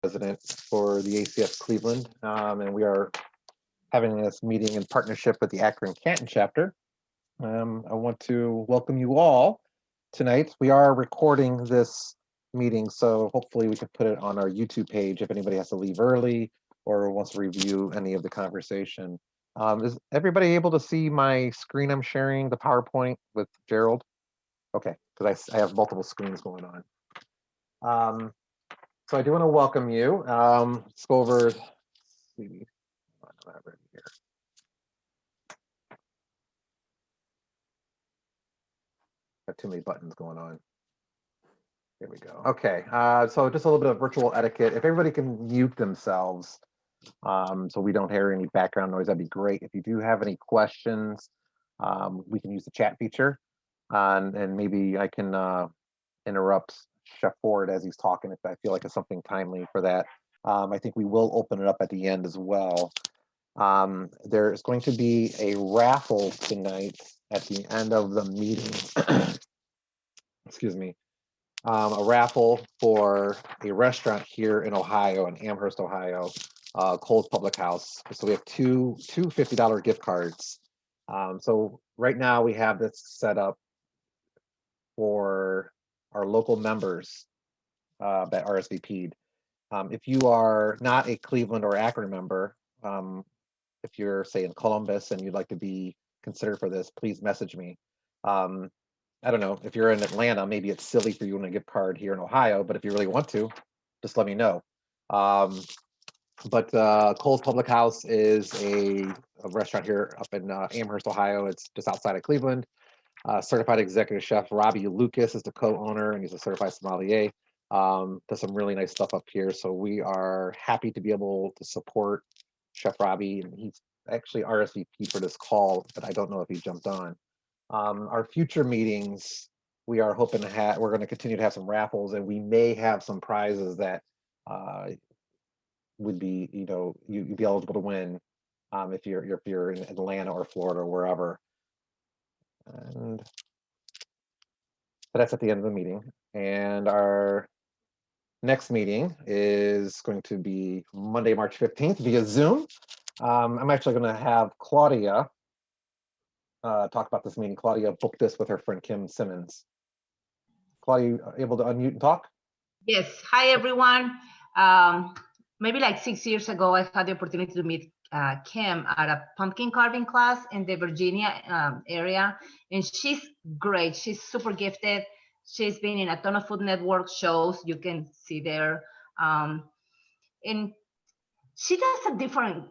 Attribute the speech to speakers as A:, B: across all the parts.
A: President for the ACS Cleveland, and we are having this meeting in partnership with the Akron-Canton chapter. I want to welcome you all tonight. We are recording this meeting, so hopefully we can put it on our YouTube page if anybody has to leave early or wants to review any of the conversation. Is everybody able to see my screen I'm sharing, the PowerPoint with Gerald? Okay, because I have multiple screens going on. So I do want to welcome you. Let's go over, let's see, I don't have it here. Got too many buttons going on. Here we go. Okay, so just a little bit of virtual etiquette. If everybody can mute themselves so we don't hear any background noise, that'd be great. If you do have any questions, we can use the chat feature and maybe I can interrupt Chef Ford as he's talking if I feel like it's something timely for that. I think we will open it up at the end as well. There's going to be a raffle tonight at the end of the meeting. Excuse me. A raffle for a restaurant here in Ohio, in Amherst, Ohio, Cole's Public House. So we have two $50 gift cards. So right now we have this set up for our local members that RSVP'd. If you are not a Cleveland or Akron member, if you're say in Columbus and you'd like to be considered for this, please message me. I don't know, if you're in Atlanta, maybe it's silly for you to want a gift card here in Ohio, but if you really want to, just let me know. But Cole's Public House is a restaurant here up in Amherst, Ohio. It's just outside of Cleveland. Certified executive chef Robbie Lucas is the co-owner, and he's a certified sommelier. Does some really nice stuff up here. So we are happy to be able to support Chef Robbie, and he's actually RSVP for this call, but I don't know if he jumped on. Our future meetings, we are hoping to have, we're going to continue to have some raffles, and we may have some prizes that would be, you'd be eligible to win if you're in Atlanta or Florida or wherever. And so that's at the end of the meeting. And our next meeting is going to be Monday, March 15th via Zoom. I'm actually going to have Claudia talk about this meeting. Claudia booked this with her friend Kim Simmons. Claudia, able to unmute and talk?
B: Yes. Hi, everyone. Maybe like 6 years ago, I had the opportunity to meet Kim at a pumpkin carving class in the Virginia area, and she's great. She's super gifted. She's been in a ton of Food Network shows you can see there, and she does a different,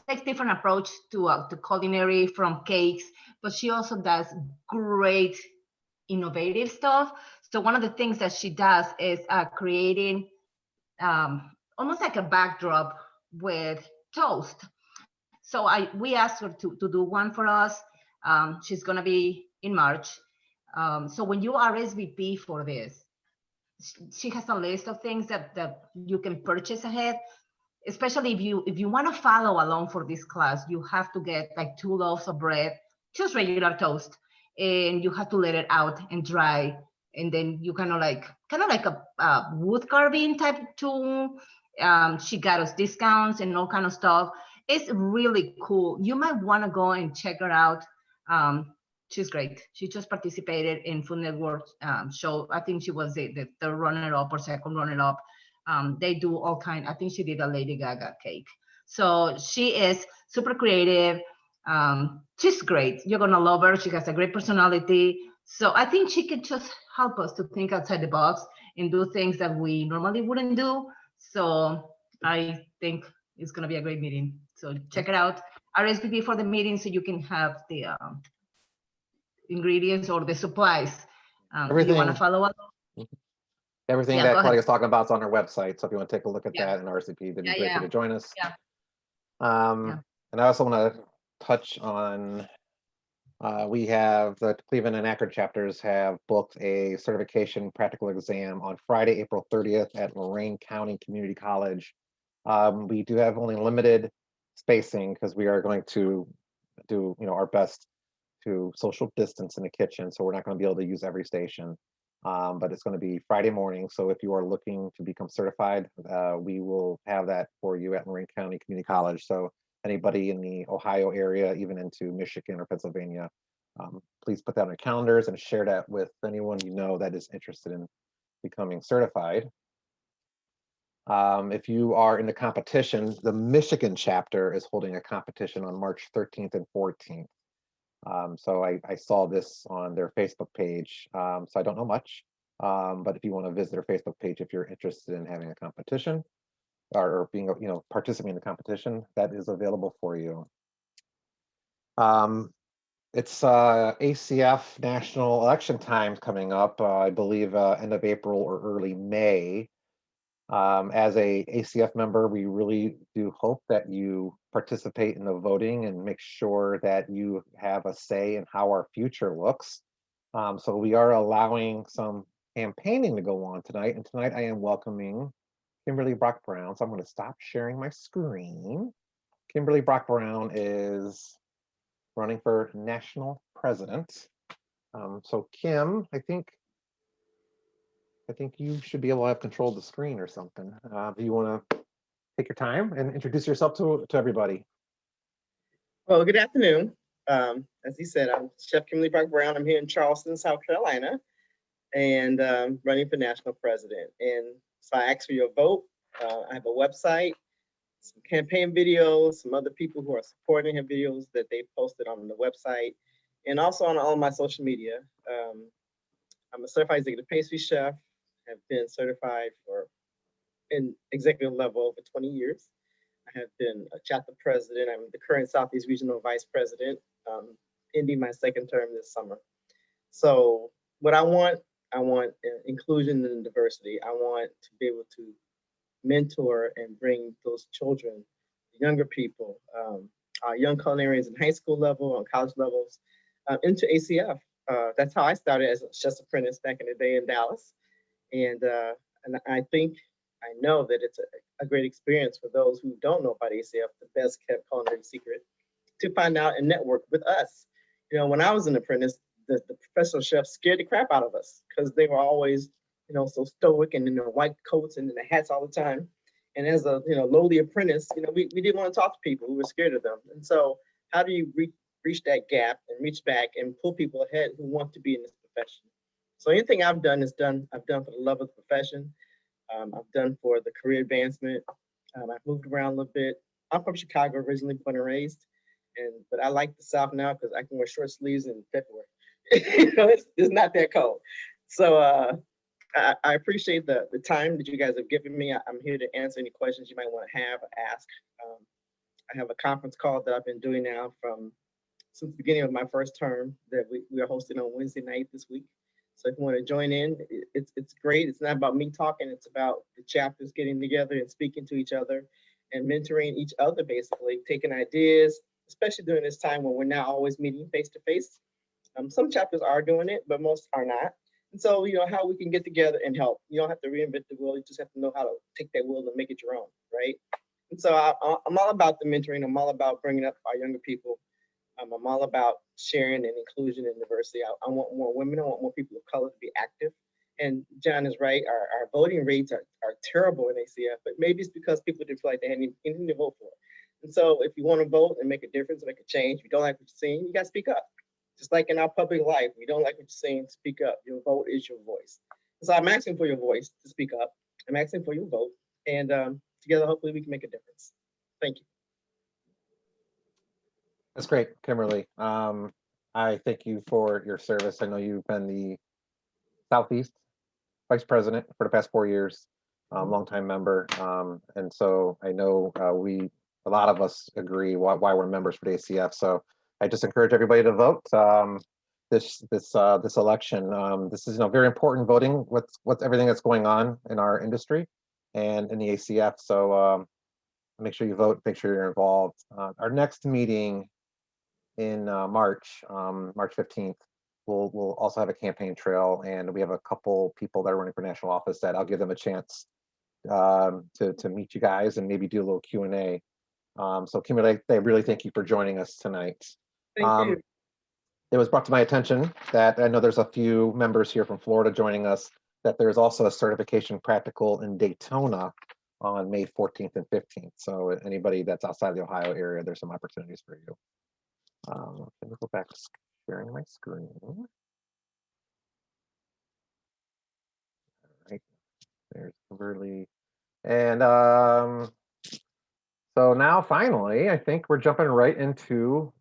B: takes different approach to culinary, from cakes, but she also does great innovative stuff. So one of the things that she does is creating almost like a backdrop with toast. So we asked her to do one for us. She's gonna be in March. So when you RSVP for this, she has a list of things that you can purchase ahead. Especially if you want to follow along for this class, you have to get like 2 loaves of bread, just regular toast, and you have to let it out and dry. And then you kind of like a wood carving type tool. She got us discounts and all kind of stuff. It's really cool. You might want to go and check her out. She's great. She just participated in Food Network show. I think she was the runner-up or second runner-up. They do all kind. I think she did a Lady Gaga cake. So she is super creative. She's great. You're gonna love her. She has a great personality. So I think she could just help us to think outside the box and do things that we normally wouldn't do. So I think it's gonna be a great meeting. So check it out. RSVP for the meeting so you can have the ingredients or the supplies. If you want to follow up.
A: Everything that Claudia's talking about is on our website. So if you want to take a look at that and RSVP, that'd be great to join us. And I also want to touch on, we have the Cleveland and Akron chapters have booked a certification practical exam on Friday, April 30th at Lorain County Community College. We do have only limited spacing because we are going to do our best to social distance in the kitchen. So we're not going to be able to use every station. but it's going to be Friday morning. So if you are looking to become certified, we will have that for you at Lorraine County Community College. So anybody in the Ohio area, even into Michigan or Pennsylvania, please put that on your calendars and share that with anyone you know that is interested in becoming certified. If you are in the competition, the Michigan chapter is holding a competition on March 13th and 14th. So I saw this on their Facebook page. So I don't know much, but if you want to visit their Facebook page, if you're interested in having a competition or being, participating in the competition, that is available for you. It's ACF national election time coming up, I believe end of April or early May. As a ACF member, we really do hope that you participate in the voting and make sure that you have a say in how our future looks. So we are allowing some campaigning to go on tonight. And tonight I am welcoming Kimberly Brock Brown. So I'm going to stop sharing my screen. Kimberly Brock Brown is running for national president. So Kim, I think you should be able to have control of the screen or something. Do you want to take your time and introduce yourself to everybody?
C: Well, good afternoon. As he said, I'm Chef Kimberly Brock Brown. I'm here in Charleston, South Carolina, and running for national president. And so I asked for your vote. I have a website, some campaign videos, some other people who are supporting her videos that they posted on the website, and also on all my social media. I'm a certified executive pastry chef. Have been certified in executive level for 20 years. I have been a chapter president. I'm the current Southeast Regional Vice President, ending my second term this summer. So what I want inclusion and diversity. I want to be able to mentor and bring those children, younger people, our young culinarians in high school level, on college levels, into ACF. That's how I started as a chef's apprentice back in the day in Dallas. And I know that it's a great experience for those who don't know about ACF, the best kept culinary secret, to find out and network with us. When I was an apprentice, the professional chefs scared the crap out of us because they were always, so stoic and in their white coats and in their hats all the time. And as a, lowly apprentice, we didn't want to talk to people. We were scared of them. And so how do you reach that gap and reach back and pull people ahead who want to be in this profession? So anything I've done I've done for the love of the profession. I've done for the career advancement. I've moved around a little bit. I'm from Chicago, originally born and raised, but I like the South now because I can wear short sleeves in February. It's not that cold. So I appreciate the time that you guys have given me. I'm here to answer any questions you might want to have or ask. I have a conference call that I've been doing now since the beginning of my first term that we are hosting on Wednesday night this week. So if you want to join in, it's great. It's not about me talking. It's about the chapters getting together and speaking to each other and mentoring each other, basically, taking ideas, especially during this time when we're not always meeting face to face. Some chapters are doing it, but most are not. And so, how we can get together and help. You don't have to reinvent the wheel. You just have to know how to take that wheel and make it your own, right? And so I'm all about the mentoring. I'm all about bringing up our younger people. I'm all about sharing and inclusion and diversity. I want more women. I want more people of color to be active. And John is right. Our voting rates are terrible in ACF, but maybe it's because people didn't feel like they had anything to vote for. And so if you want to vote and make a difference, make a change, if you don't like what you're seeing, you got to speak up. Just like in our public life, we don't like what you're saying, speak up. Your vote is your voice. So I'm asking for your voice to speak up. I'm asking for your vote. And together, hopefully we can make a difference. Thank you.
A: That's great, Kimberly. I thank you for your service. I know you've been the Southeast Vice President for the past 4 years, longtime member. And so I know a lot of us agree why we're members for the ACF. So I just encourage everybody to vote this election. This is very important voting with everything that's going on in our industry and in the ACF. So make sure you vote, make sure you're involved. Our next meeting in March 15th, we'll also have a campaign trail, and we have a couple people that are running for national office that I'll give them a chance to meet you guys and maybe do a little Q&A. So Kimberly, I really thank you for joining us tonight.
C: Thank you.
A: it was brought to my attention that I know there's a few members here from Florida joining us, that there's also a certification practical in Daytona on May 14th and 15th. So anybody that's outside the Ohio area, there's some opportunities for you. Let me go back to sharing my screen. All right, there's Kimberly. And so now finally, I think we're jumping right into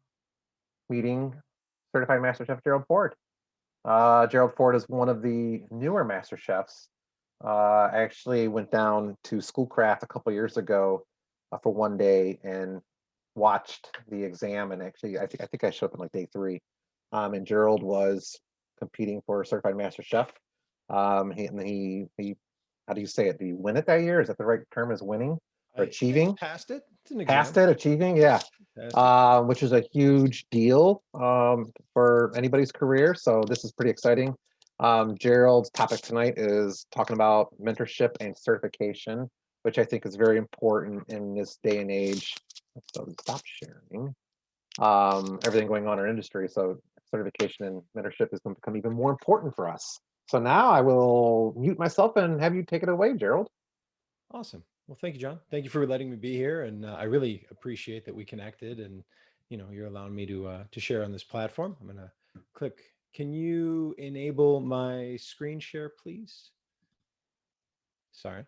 A: meeting Certified Master Chef Gerald Ford. Gerald Ford is one of the newer Master Chefs. I actually went down to Schoolcraft a couple years ago for one day and watched the exam. And actually, I think I showed up on like day 3. And Gerald was competing for Certified Master Chef. He how do you say it? Did he win it that year? Is that the right term? Is winning or achieving?
D: Passed it. It's an
A: Passed
D: exam.
A: it, achieving, yeah. Which is a huge deal for anybody's career. So this is pretty exciting. Gerald's topic tonight is talking about mentorship and certification, which I think is very important in this day and age. So stop sharing. Everything going on in our industry. So certification and mentorship is going to become even more important for us. So now I will mute myself and have you take it away, Gerald.
D: Awesome. Well, thank you, John. Thank you for letting me be here, and I really appreciate that we connected, and you're allowing me to share on this platform. I'm gonna click. Can you enable my screen share, please? Sorry,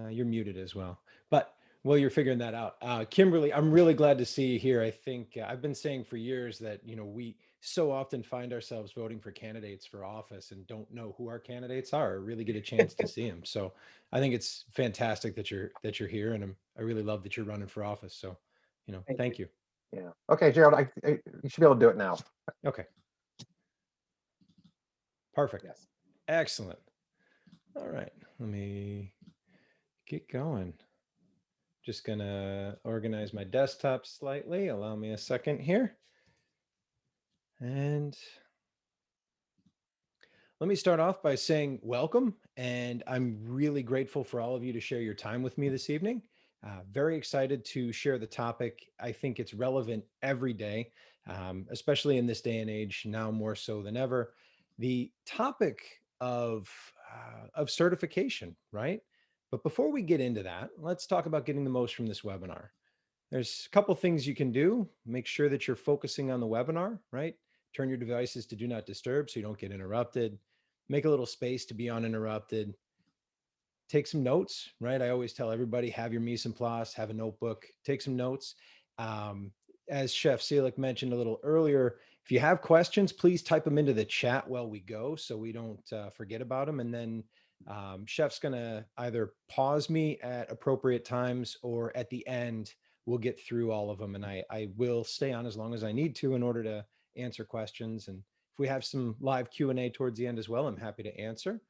D: you're muted as well. But while you're figuring that out, Kimberly, I'm really glad to see you here. I think I've been saying for years that we so often find ourselves voting for candidates for office and don't know who our candidates are or really get a chance to see them. So I think it's fantastic that you're here, and I really love that you're running for office. So thank you.
A: Yeah. Okay, Gerald, you should be able to do it now.
D: Okay. Perfect.
A: Yes.
D: Excellent. All right. Let me get going. Just gonna organize my desktop slightly. Allow me a second here. And let me start off by saying welcome. And I'm really grateful for all of you to share your time with me this evening. Very excited to share the topic. I think it's relevant every day, especially in this day and age, now more so than ever. The topic of certification, right? But before we get into that, let's talk about getting the most from this webinar. There's a couple things you can do. Make sure that you're focusing on the webinar, right? Turn your devices to do not disturb so you don't get interrupted. Make a little space to be uninterrupted. Take some notes, right? I always tell everybody, have your mise en place, have a notebook, take some notes. As Chef Seelig mentioned a little earlier, if you have questions, please type them into the chat while we go so we don't forget about them. And then Chef's gonna either pause me at appropriate times or at the end, we'll get through all of them. And I will stay on as long as I need to in order to answer questions. And if we have some live Q&A towards the end as well, I'm happy to answer.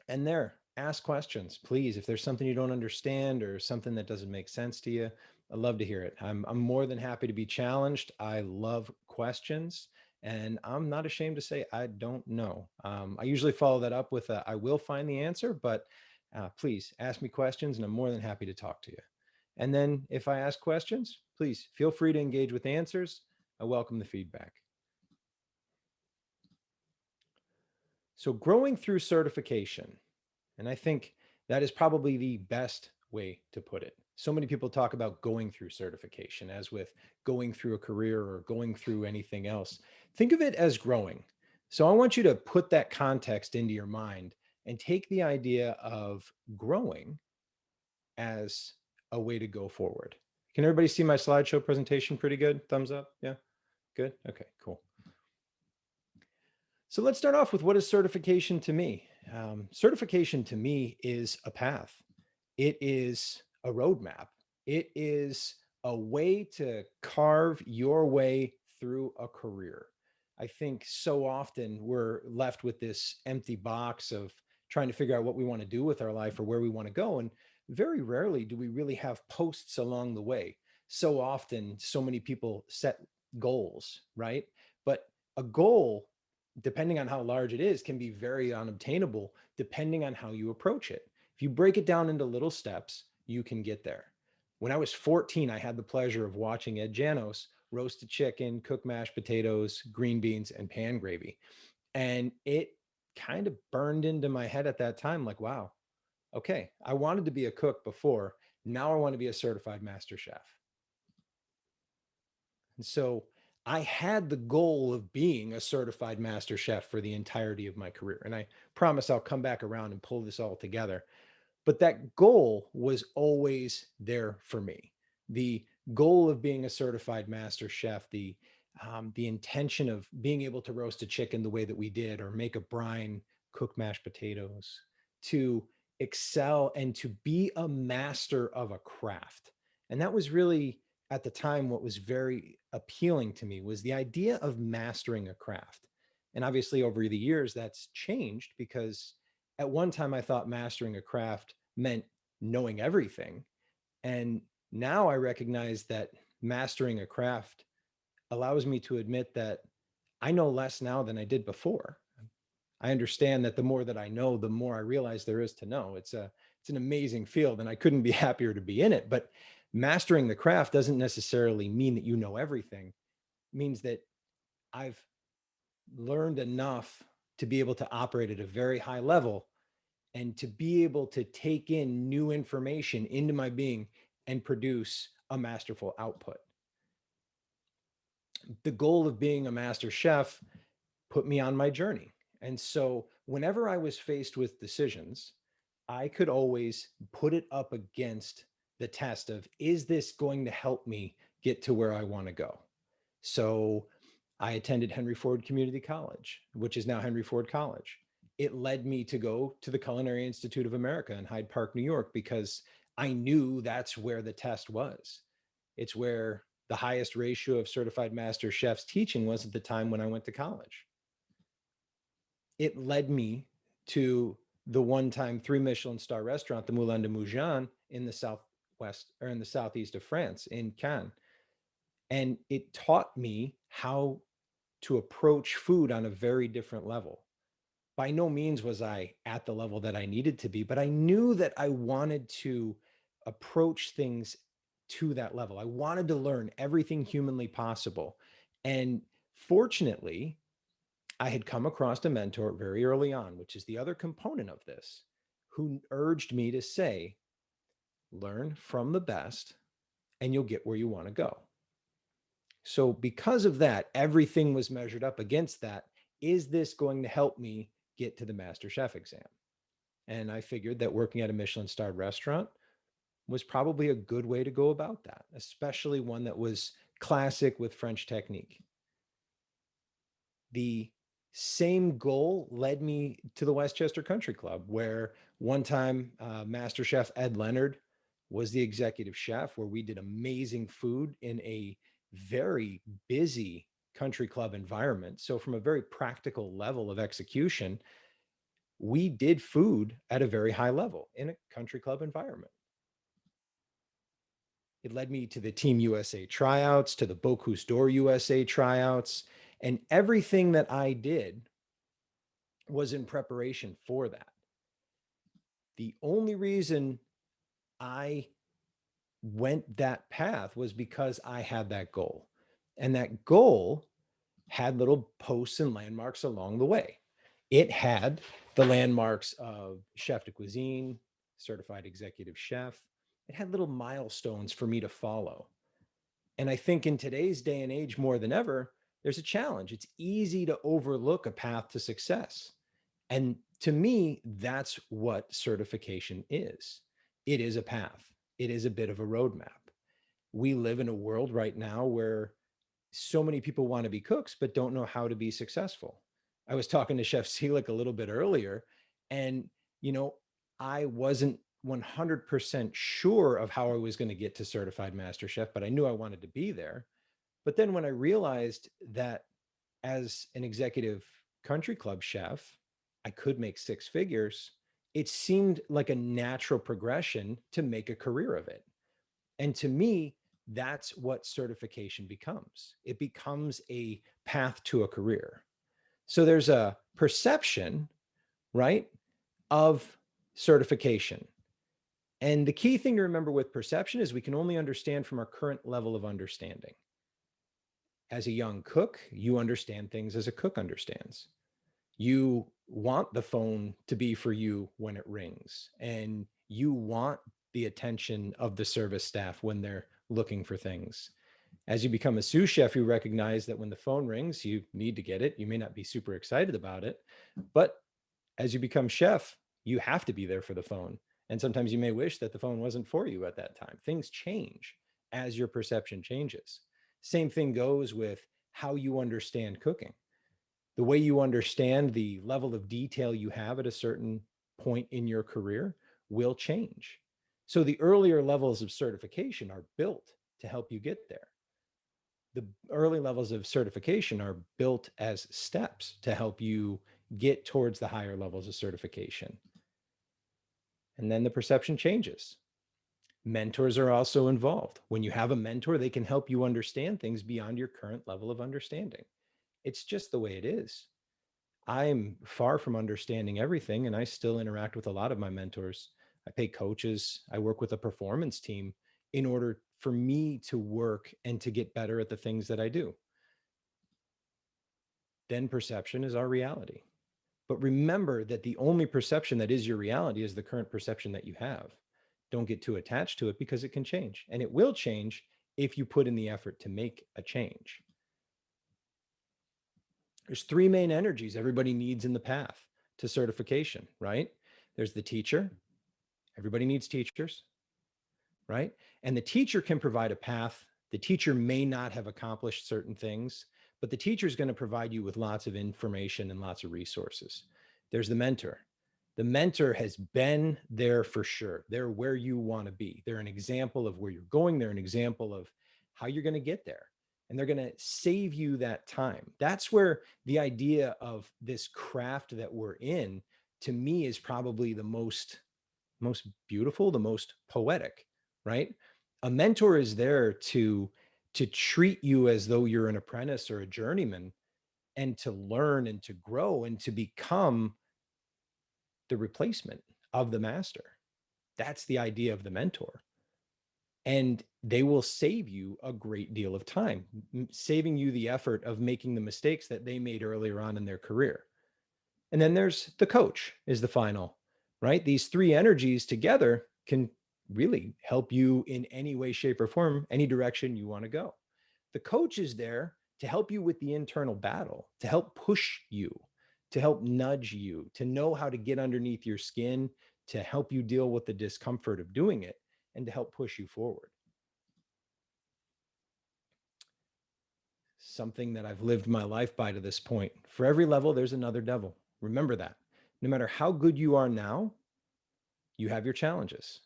D: And ask questions, please. If there's something you don't understand or something that doesn't make sense to you, I'd love to hear it. I'm more than happy to be challenged. I love questions, and I'm not ashamed to say I don't know. I usually follow that up with I will find the answer, but please ask me questions, and I'm more than happy to talk to you. And then if I ask questions, please feel free to engage with answers. I welcome the feedback. So growing through certification, and I think that is probably the best way to put it. So many people talk about going through certification as with going through a career or going through anything else. Think of it as growing. So I want you to put that context into your mind and take the idea of growing as a way to go forward. Can everybody see my slideshow presentation pretty good? Thumbs up? Yeah, good. Okay, cool. So let's start off with what is certification to me? Certification to me is a path. It is a roadmap. It is a way to carve your way through a career. I think so often we're left with this empty box of trying to figure out what we want to do with our life or where we want to go. And very rarely do we really have posts along the way. So often, so many people set goals, right? But a goal, depending on how large it is, can be very unobtainable depending on how you approach it. If you break it down into little steps, you can get there. When I was 14, I had the pleasure of watching Ed Janos roasted chicken, cooked mashed potatoes, green beans, and pan gravy. And it kind of burned into my head at that time, like, wow, okay, I wanted to be a cook before. Now I want to be a certified master chef. And so I had the goal of being a certified master chef for the entirety of my career. And I promise I'll come back around and pull this all together. But that goal was always there for me. The goal of being a certified master chef, the intention of being able to roast a chicken the way that we did, or make a brine, cook mashed potatoes, to excel and to be a master of a craft. And that was really, at the time, what was very appealing to me, was the idea of mastering a craft. And obviously over the years that's changed, because at one time I thought mastering a craft meant knowing everything. And now I recognize that mastering a craft allows me to admit that I know less now than I did before. I understand that the more that I know, the more I realize there is to know. It's an amazing field, and I couldn't be happier to be in it. But mastering the craft doesn't necessarily mean that you know everything. It means that I've learned enough to be able to operate at a very high level, and to be able to take in new information into my being and produce a masterful output. The goal of being a master chef put me on my journey. And so whenever I was faced with decisions, I could always put it up against the test of, is this going to help me get to where I want to go? So I attended Henry Ford Community College, which is now Henry Ford College. It led me to go to the Culinary Institute of America in Hyde Park, New York, because I knew that's where the test was. It's where the highest ratio of certified master chefs teaching was at the time when I went to college. It led me to the one-time 3 Michelin star restaurant, the Moulin de Mougin, in the southwest, or in the southeast of France, in Cannes. And it taught me how to approach food on a very different level. By no means was I at the level that I needed to be, but I knew that I wanted to approach things to that level. I wanted to learn everything humanly possible. And fortunately, I had come across a mentor very early on, which is the other component of this, who urged me to say, learn from the best and you'll get where you want to go. So because of that, everything was measured up against that. Is this going to help me get to the Master Chef exam? And I figured that working at a Michelin starred restaurant was probably a good way to go about that, especially one that was classic with French technique. The same goal led me to the Westchester Country Club, where one time Master Chef Ed Leonard was the executive chef, where we did amazing food in a very busy country club environment. So from a very practical level of execution, we did food at a very high level in a country club environment. It led me to the Team USA tryouts, to the Bocuse d'Or USA tryouts, and everything that I did was in preparation for that. The only reason I went that path was because I had that goal. And that goal had little posts and landmarks along the way. It had the landmarks of chef de cuisine, certified executive chef. It had little milestones for me to follow. And I think in today's day and age, more than ever, there's a challenge. It's easy to overlook a path to success. And to me, that's what certification is. It is a path. It is a bit of a roadmap. We live in a world right now where so many people want to be cooks, but don't know how to be successful. I was talking to Chef Seelig a little bit earlier, and, I wasn't 100% sure of how I was going to get to certified master chef, but I knew I wanted to be there. But then when I realized that as an executive country club chef, I could make 6 figures, it seemed like a natural progression to make a career of it. And to me, that's what certification becomes. It becomes a path to a career. So there's a perception, right, of certification. And the key thing to remember with perception is we can only understand from our current level of understanding. As a young cook, you understand things as a cook understands. You want the phone to be for you when it rings, and you want the attention of the service staff when they're looking for things. As you become a sous chef, you recognize that when the phone rings, you need to get it. You may not be super excited about it, but as you become chef, you have to be there for the phone. And sometimes you may wish that the phone wasn't for you at that time. Things change as your perception changes. Same thing goes with how you understand cooking. The way you understand the level of detail you have at a certain point in your career will change. So the earlier levels of certification are built to help you get there. The early levels of certification are built as steps to help you get towards the higher levels of certification. And then the perception changes. Mentors are also involved. When you have a mentor, they can help you understand things beyond your current level of understanding. It's just the way it is. I'm far from understanding everything, and I still interact with a lot of my mentors. I pay coaches. I work with a performance team in order for me to work and to get better at the things that I do. Then perception is our reality. But remember that the only perception that is your reality is the current perception that you have. Don't get too attached to it because it can change, and it will change if you put in the effort to make a change. There's three main energies everybody needs in the path to certification, right? There's the teacher. Everybody needs teachers, right? And the teacher can provide a path. The teacher may not have accomplished certain things, but the teacher is going to provide you with lots of information and lots of resources. There's the mentor. The mentor has been there for sure. They're where you want to be. They're an example of where you're going. They're an example of how you're going to get there. And they're going to save you that time. That's where the idea of this craft that we're in, to me, is probably the most beautiful, the most poetic, right? A mentor is there to treat you as though you're an apprentice or a journeyman, and to learn and to grow and to become the replacement of the master. That's the idea of the mentor. And they will save you a great deal of time, saving you the effort of making the mistakes that they made earlier on in their career. And then there's the coach is the final, right? These three energies together can really help you in any way, shape, or form, any direction you want to go. The coach is there to help you with the internal battle, to help push you, to help nudge you, to know how to get underneath your skin, to help you deal with the discomfort of doing it, and to help push you forward. Something that I've lived my life by to this point. For every level, there's another devil. Remember that. No matter how good you are now, you have your challenges.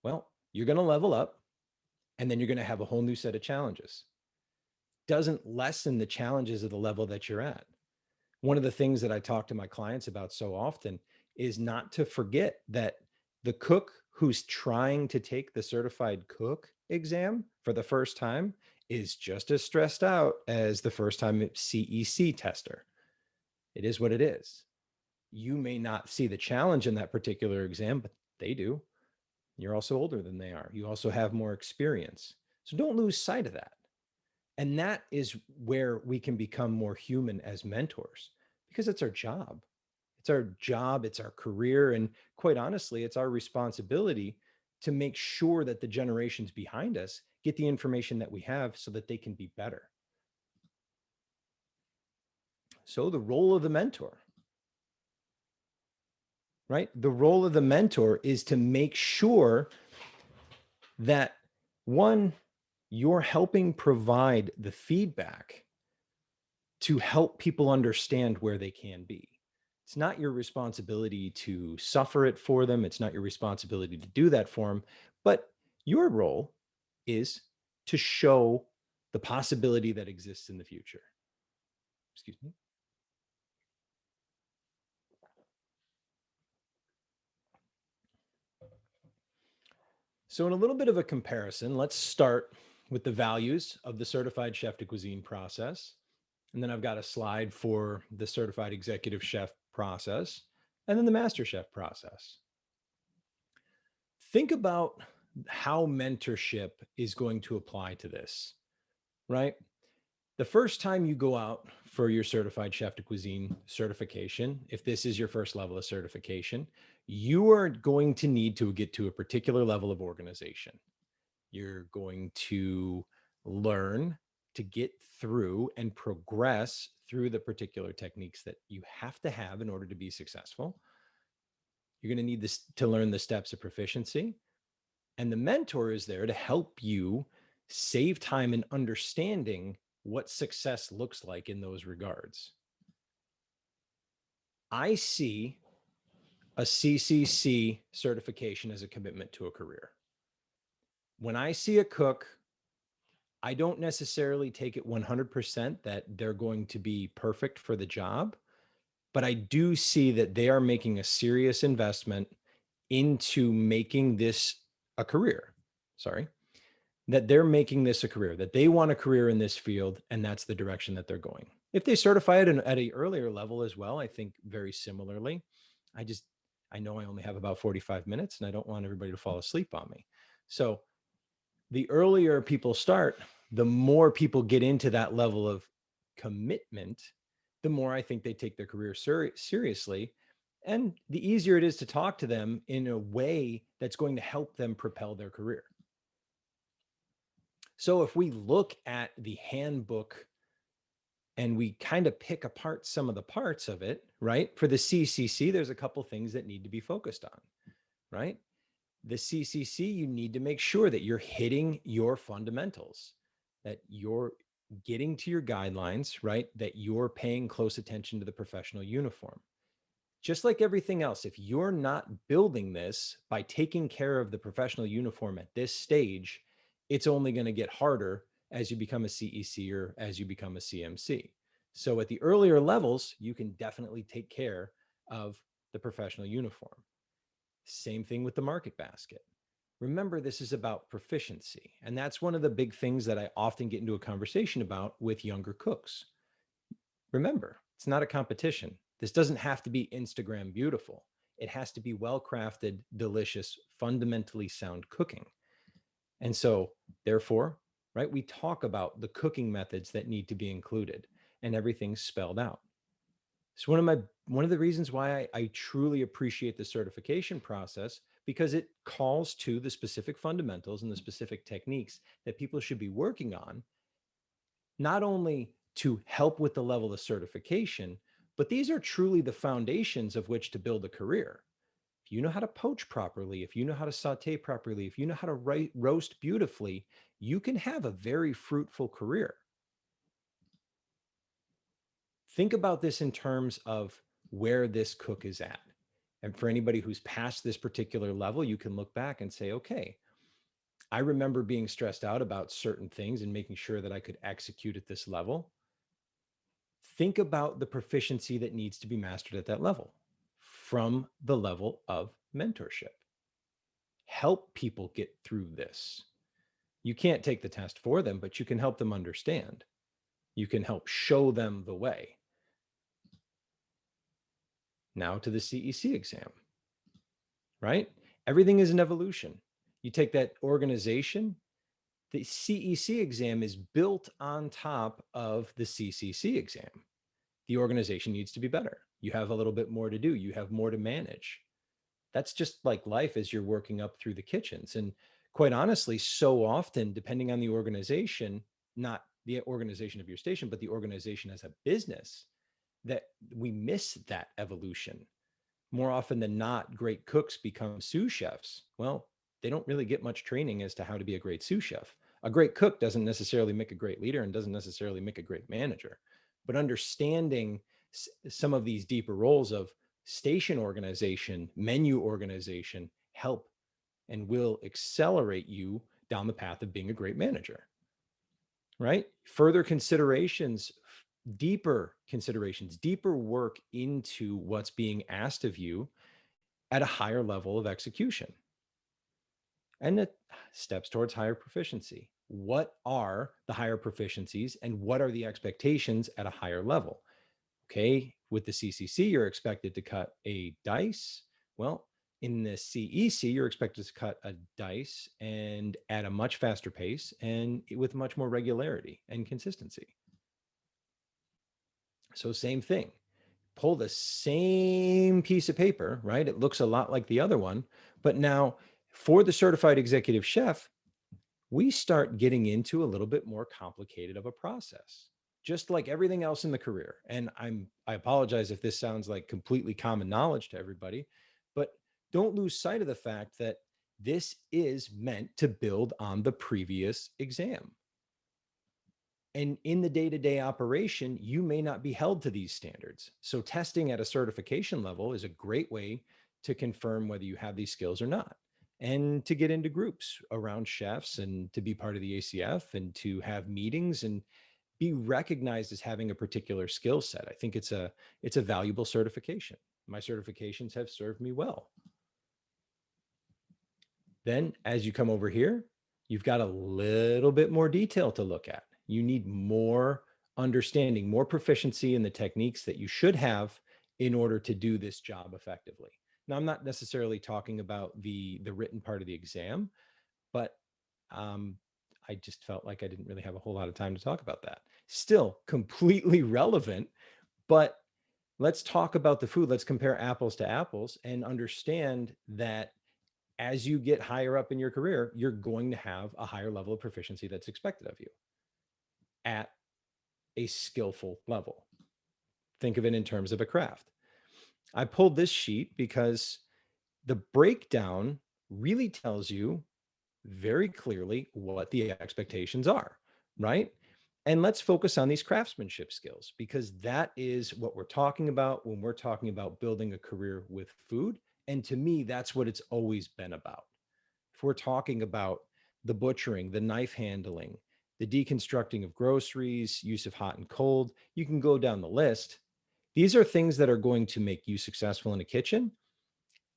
D: Well, you're going to level up, and then you're going to have a whole new set of challenges. Doesn't lessen the challenges of the level that you're at. One of the things that I talk to my clients about so often is not to forget that the cook who's trying to take the certified cook exam for the first time is just as stressed out as the first time CEC tester. It is what it is. You may not see the challenge in that particular exam, but they do. You're also older than they are. You also have more experience. So don't lose sight of that. And that is where we can become more human as mentors, because it's our job. It's our job, it's our career, and quite honestly, it's our responsibility to make sure that the generations behind us get the information that we have so that they can be better. So the role of the mentor, right? The role of the mentor is to make sure that, one, you're helping provide the feedback to help people understand where they can be. It's not your responsibility to suffer it for them. It's not your responsibility to do that for them. But your role is to show the possibility that exists in the future. Excuse me. So in a little bit of a comparison, let's start with the values of the certified chef de cuisine process. And then I've got a slide for the certified executive chef process, and then the master chef process. Think about how mentorship is going to apply to this, right? The first time you go out for your certified chef de cuisine certification, if this is your first level of certification, you are going to need to get to a particular level of organization. You're going to learn to get through and progress through the particular techniques that you have to have in order to be successful. You're going to need this to learn the steps of proficiency. And the mentor is there to help you save time in understanding what success looks like in those regards. I see a CCC certification as a commitment to a career. When I see a cook, I don't necessarily take it 100% that they're going to be perfect for the job, but I do see that they are making a serious investment into making this a career. That they're making this a career, that they want a career in this field, and that's the direction that they're going. If they certify it at an earlier level as well, I think very similarly. I know I only have about 45 minutes and I don't want everybody to fall asleep on me. So the earlier people start, the more people get into that level of commitment, the more I think they take their career seriously. And the easier it is to talk to them in a way that's going to help them propel their career. So if we look at the handbook and we kind of pick apart some of the parts of it, right? For the CCC, there's a couple things that need to be focused on, right? The CCC, you need to make sure that you're hitting your fundamentals, that you're getting to your guidelines, right? That you're paying close attention to the professional uniform. Just like everything else, if you're not building this by taking care of the professional uniform at this stage, it's only going to get harder as you become a CEC or as you become a CMC. So at the earlier levels, you can definitely take care of the professional uniform. Same thing with the market basket. Remember, this is about proficiency. And that's one of the big things that I often get into a conversation about with younger cooks. Remember, it's not a competition. This doesn't have to be Instagram beautiful. It has to be well-crafted, delicious, fundamentally sound cooking. And so, therefore, right, we talk about the cooking methods that need to be included and everything's spelled out. It's one of the reasons why I truly appreciate the certification process, because it calls to the specific fundamentals and the specific techniques that people should be working on, not only to help with the level of certification, but these are truly the foundations of which to build a career. If you know how to poach properly, if you know how to saute properly, if you know how to roast beautifully, you can have a very fruitful career. Think about this in terms of where this cook is at. And for anybody who's past this particular level, you can look back and say, okay, I remember being stressed out about certain things and making sure that I could execute at this level. Think about the proficiency that needs to be mastered at that level from the level of mentorship. Help people get through this. You can't take the test for them, but you can help them understand. You can help show them the way. Now to the CEC exam, right? Everything is an evolution. You take that organization, the CEC exam is built on top of the CCC exam. The organization needs to be better. You have a little bit more to do. You have more to manage. That's just like life as you're working up through the kitchens. And quite honestly, so often, depending on the organization, not the organization of your station, but the organization as a business, that we miss that evolution. More often than not, great cooks become sous chefs. Well, they don't really get much training as to how to be a great sous chef. A great cook doesn't necessarily make a great leader and doesn't necessarily make a great manager. But understanding some of these deeper roles of station organization, menu organization, help and will accelerate you down the path of being a great manager, right? Further considerations, deeper work into what's being asked of you at a higher level of execution. And it steps towards higher proficiency. What are the higher proficiencies and what are the expectations at a higher level? Okay, with the CCC, you're expected to cut a dice. Well, in the CEC, you're expected to cut a dice and at a much faster pace and with much more regularity and consistency. So same thing, pull the same piece of paper, right? It looks a lot like the other one, but now for the certified executive chef, we start getting into a little bit more complicated of a process, just like everything else in the career. And I apologize if this sounds like completely common knowledge to everybody, but don't lose sight of the fact that this is meant to build on the previous exam. And in the day-to-day operation, you may not be held to these standards. So testing at a certification level is a great way to confirm whether you have these skills or not, and to get into groups around chefs and to be part of the ACF and to have meetings and be recognized as having a particular skill set. I think it's a valuable certification. My certifications have served me well. Then as you come over here, you've got a little bit more detail to look at. You need more understanding, more proficiency in the techniques that you should have in order to do this job effectively. Now, I'm not necessarily talking about the written part of the exam, but I just felt like I didn't really have a whole lot of time to talk about that. Still completely relevant, but let's talk about the food. Let's compare apples to apples and understand that as you get higher up in your career, you're going to have a higher level of proficiency that's expected of you at a skillful level. Think of it in terms of a craft. I pulled this sheet because the breakdown really tells you very clearly what the expectations are, right? And let's focus on these craftsmanship skills, because that is what we're talking about when we're talking about building a career with food. And to me, that's what it's always been about. If we're talking about the butchering, the knife handling, the deconstructing of groceries, use of hot and cold, you can go down the list. These are things that are going to make you successful in a kitchen.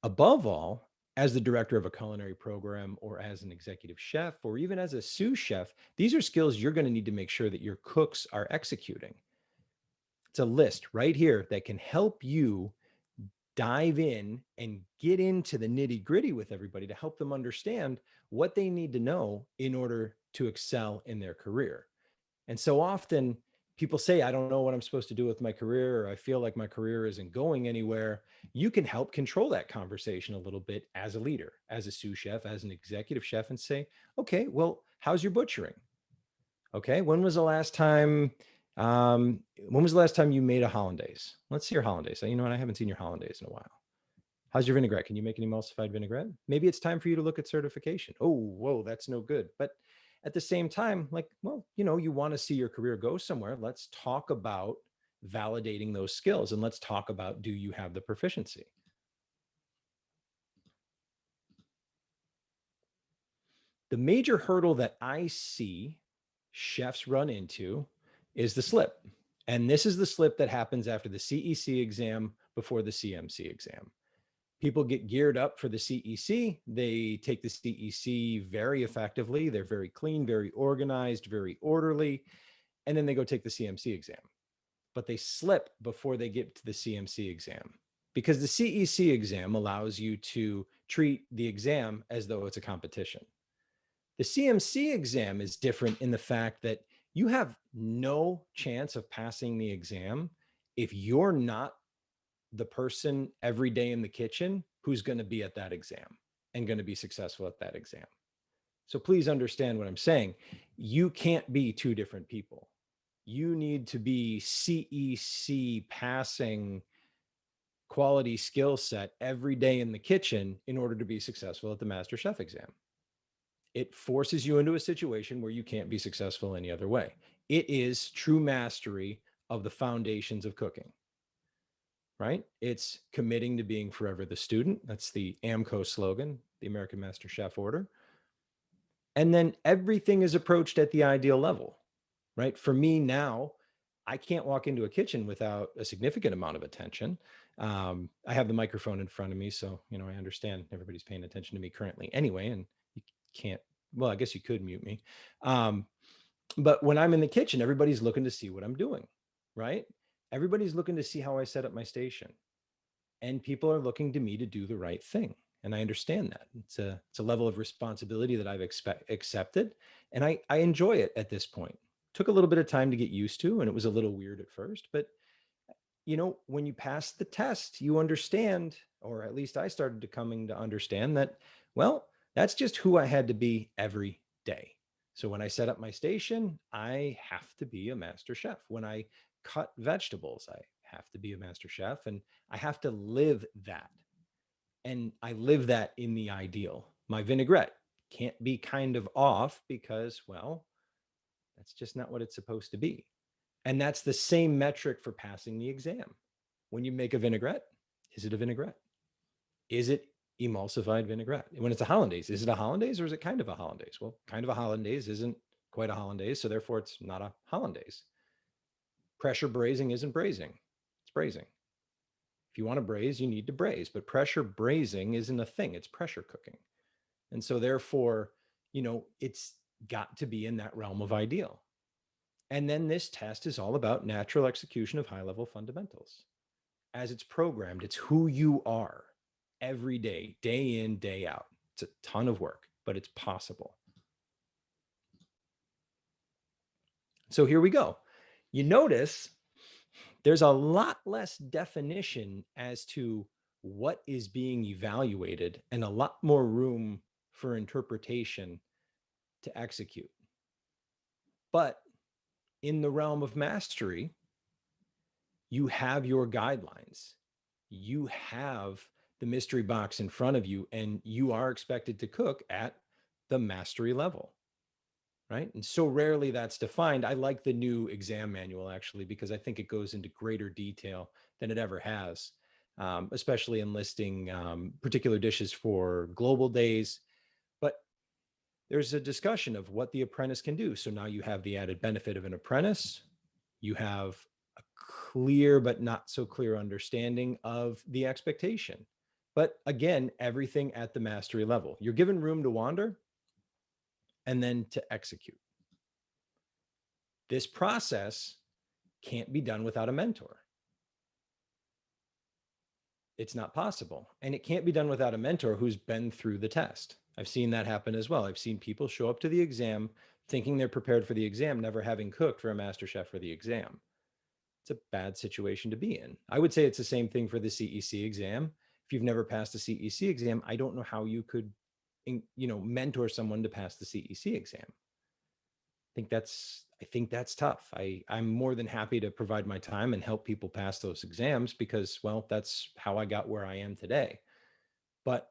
D: Above all, as the director of a culinary program or as an executive chef or even as a sous chef, these are skills you're going to need to make sure that your cooks are executing. It's a list right here that can help you dive in and get into the nitty gritty with everybody to help them understand what they need to know in order to excel in their career. And so often people say, I don't know what I'm supposed to do with my career, or I feel like my career isn't going anywhere. You can help control that conversation a little bit as a leader, as a sous chef, as an executive chef, and say, okay, well, how's your butchering? Okay, when was the last time you made a hollandaise? Let's see your hollandaise. You know what? I haven't seen your hollandaise in a while. How's your vinaigrette? Can you make an emulsified vinaigrette? Maybe it's time for you to look at certification. Oh, whoa, that's no good. But at the same time, like, well, you want to see your career go somewhere. Let's talk about validating those skills, and let's talk about, do you have the proficiency? The major hurdle that I see chefs run into is the slip. And this is the slip that happens after the CEC exam before the CMC exam. People get geared up for the CEC. They take the CEC very effectively. They're very clean, very organized, very orderly. And then they go take the CMC exam. But they slip before they get to the CMC exam, because the CEC exam allows you to treat the exam as though it's a competition. The CMC exam is different in the fact that you have no chance of passing the exam if you're not the person every day in the kitchen who's going to be at that exam and going to be successful at that exam. So please understand what I'm saying. You can't be two different people. You need to be CEC passing quality skill set every day in the kitchen in order to be successful at the Master Chef exam. It forces you into a situation where you can't be successful any other way. It is true mastery of the foundations of cooking, right? It's committing to being forever the student. That's the AMCO slogan, the American Master Chef Order. And then everything is approached at the ideal level, right? For me now, I can't walk into a kitchen without a significant amount of attention. I have the microphone in front of me, so I understand everybody's paying attention to me currently anyway, and you can't. Well, I guess you could mute me. But when I'm in the kitchen, everybody's looking to see what I'm doing, right? Everybody's looking to see how I set up my station, and people are looking to me to do the right thing. And I understand that it's a level of responsibility that I've accepted, and I enjoy it at this point. Took a little bit of time to get used to, and it was a little weird at first, but when you pass the test, you understand, or at least I started to coming to understand that, well, that's just who I had to be every day. So when I set up my station, I have to be a master chef. When I cut vegetables, I have to be a master chef, and I have to live that. And I live that in the ideal. My vinaigrette can't be kind of off because, well, that's just not what it's supposed to be. And that's the same metric for passing the exam. When you make a vinaigrette, is it a vinaigrette? Is it emulsified vinaigrette? When it's a hollandaise, is it a hollandaise or is it kind of a hollandaise? Well, kind of a hollandaise isn't quite a hollandaise, so therefore it's not a hollandaise. Pressure braising isn't braising, it's braising. If you want to braise, you need to braise, but pressure braising isn't a thing, it's pressure cooking. And so therefore, it's got to be in that realm of ideal. And then this test is all about natural execution of high-level fundamentals. As it's programmed, it's who you are every day, day in, day out. It's a ton of work, but it's possible. So here we go. You notice there's a lot less definition as to what is being evaluated and a lot more room for interpretation to execute. But in the realm of mastery, you have your guidelines. You have the mystery box in front of you, and you are expected to cook at the mastery level, right? And so rarely that's defined. I like the new exam manual, actually, because I think it goes into greater detail than it ever has, especially in listing particular dishes for global days. But there's a discussion of what the apprentice can do. So now you have the added benefit of an apprentice. You have a clear but not so clear understanding of the expectation. But again, everything at the mastery level. You're given room to wander and then to execute. This process can't be done without a mentor. It's not possible. And it can't be done without a mentor who's been through the test. I've seen that happen as well. I've seen people show up to the exam thinking they're prepared for the exam, never having cooked for a master chef for the exam. It's a bad situation to be in. I would say it's the same thing for the CEC exam. If you've never passed the CEC exam, I don't know how you could, mentor someone to pass the CEC exam. I think that's tough. I'm more than happy to provide my time and help people pass those exams because, well, that's how I got where I am today. But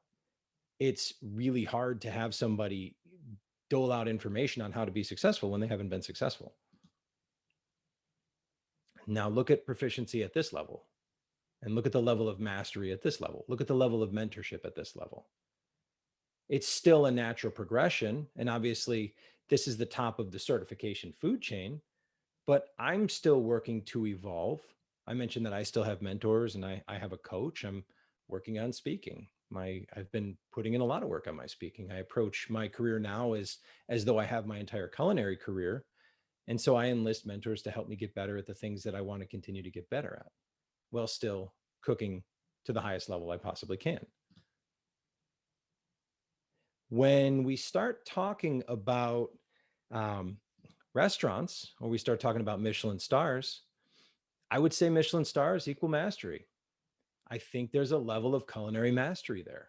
D: it's really hard to have somebody dole out information on how to be successful when they haven't been successful. Now look at proficiency at this level and look at the level of mastery at this level. Look at the level of mentorship at this level. It's still a natural progression. And obviously this is the top of the certification food chain, but I'm still working to evolve. I mentioned that I still have mentors and I have a coach. I'm working on speaking. I've been putting in a lot of work on my speaking. I approach my career now as though I have my entire culinary career. And so I enlist mentors to help me get better at the things that I want to continue to get better at, while still cooking to the highest level I possibly can. When we start talking about restaurants, or we start talking about Michelin stars, I would say Michelin stars equal mastery. I think there's a level of culinary mastery there.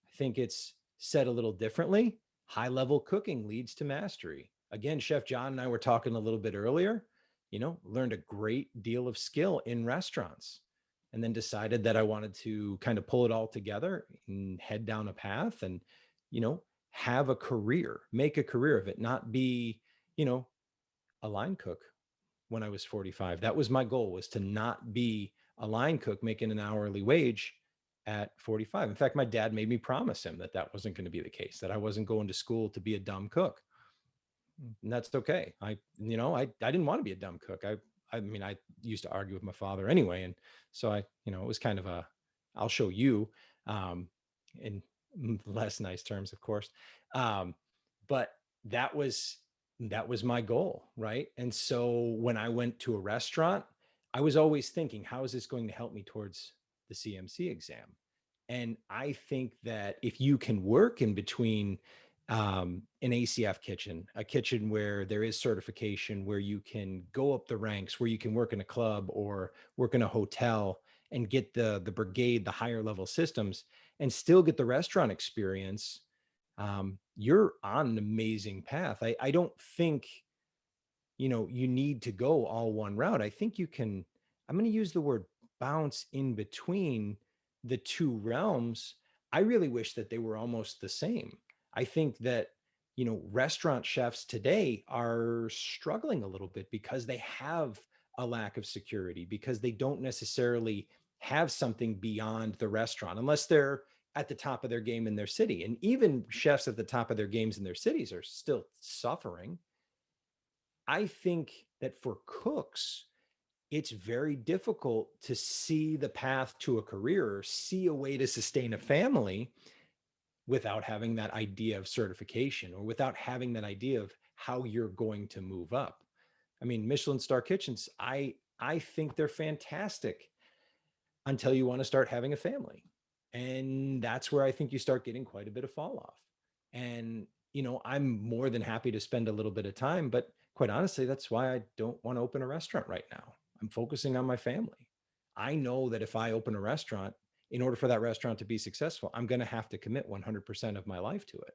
D: I think it's said a little differently. High level cooking leads to mastery. Again, Chef John and I were talking a little bit earlier, learned a great deal of skill in restaurants and then decided that I wanted to kind of pull it all together and head down a path and, have a career, make a career of it, not be, a line cook when I was 45. That was my goal, was to not be a line cook making an hourly wage at 45. In fact, my dad made me promise him that wasn't going to be the case, that I wasn't going to school to be a dumb cook. And that's okay. I didn't want to be a dumb cook. I used to argue with my father anyway. And so it was kind of I'll show you, in less nice terms, of course. But that was my goal, right? And so when I went to a restaurant, I was always thinking, how is this going to help me towards the CMC exam? And I think that if you can work in between an ACF kitchen, a kitchen where there is certification, where you can go up the ranks, where you can work in a club or work in a hotel and get the brigade, the higher level systems, and still get the restaurant experience, you're on an amazing path. I don't think, you need to go all one route. I think you can, I'm going to use the word bounce in between the two realms. I really wish that they were almost the same. I think that, restaurant chefs today are struggling a little bit because they have a lack of security, because they don't necessarily have something beyond the restaurant, unless they're at the top of their game in their city. And even chefs at the top of their games in their cities are still suffering. I think that for cooks, it's very difficult to see the path to a career or see a way to sustain a family without having that idea of certification or without having that idea of how you're going to move up. I mean, Michelin star kitchens, I think they're fantastic until you want to start having a family. And that's where I think you start getting quite a bit of fall off. And, I'm more than happy to spend a little bit of time, but quite honestly, that's why I don't want to open a restaurant right now. I'm focusing on my family. I know that if I open a restaurant, in order for that restaurant to be successful, I'm going to have to commit 100% of my life to it.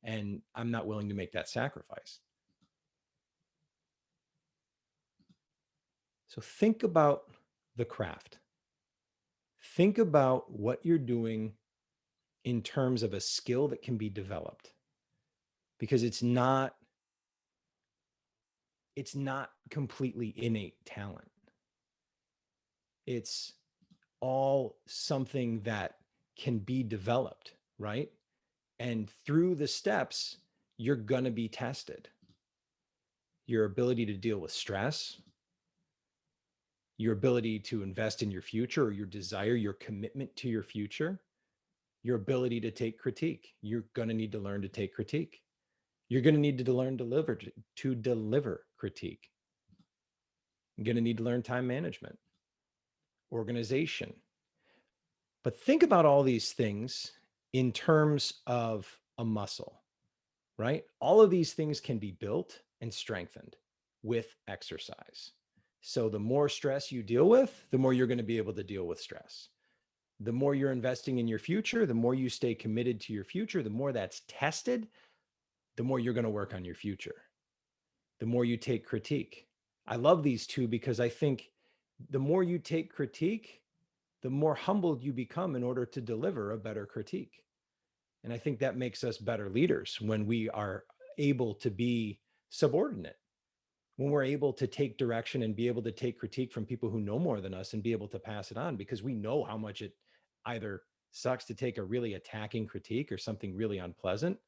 D: And I'm not willing to make that sacrifice. So think about the craft. Think about what you're doing in terms of a skill that can be developed, because it's not completely innate talent. It's all something that can be developed, right? And through the steps, you're going to be tested. Your ability to deal with stress, your ability to invest in your future, or your desire, your commitment to your future, your ability to take critique. You're going to need to learn to take critique. You're going to need to learn to deliver critique. You're going to need to learn time management, organization. But think about all these things in terms of a muscle, right? All of these things can be built and strengthened with exercise. So the more stress you deal with, the more you're going to be able to deal with stress. The more you're investing in your future, the more you stay committed to your future, the more that's tested, the more you're going to work on your future. The more you take critique. I love these two because I think the more you take critique, the more humbled you become in order to deliver a better critique. And I think that makes us better leaders when we are able to be subordinate, when we're able to take direction and be able to take critique from people who know more than us and be able to pass it on, because we know how much it either sucks to take a really attacking critique or something really unpleasant,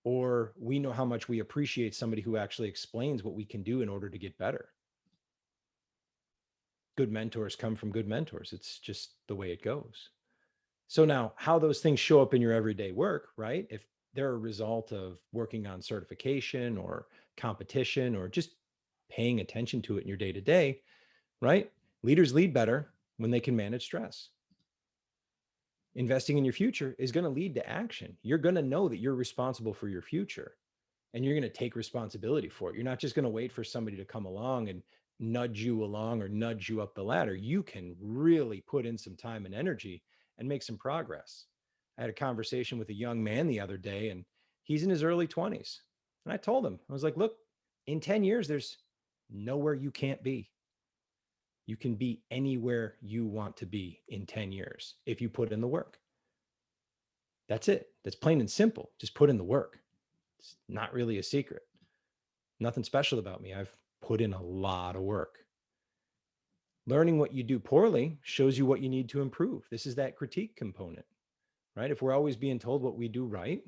D: or we know how much we appreciate somebody who actually explains what we can do in order to get better. Good mentors come from good mentors. It's just the way it goes. So now how those things show up in your everyday work, right? If they're a result of working on certification or competition or just paying attention to it in your day to day, right? Leaders lead better when they can manage stress. Investing in your future is going to lead to action. You're going to know that you're responsible for your future and you're going to take responsibility for it. You're not just going to wait for somebody to come along and nudge you along or nudge you up the ladder. You can really put in some time and energy and make some progress. I had a conversation with a young man the other day, and he's in his early 20s. And I told him, I was like, look, in 10 years, there's nowhere you can't be. You can be anywhere you want to be in 10 years if you put in the work. That's it. That's plain and simple. Just put in the work. It's not really a secret. Nothing special about me. I've put in a lot of work. Learning what you do poorly shows you what you need to improve. This is that critique component, right? If we're always being told what we do right,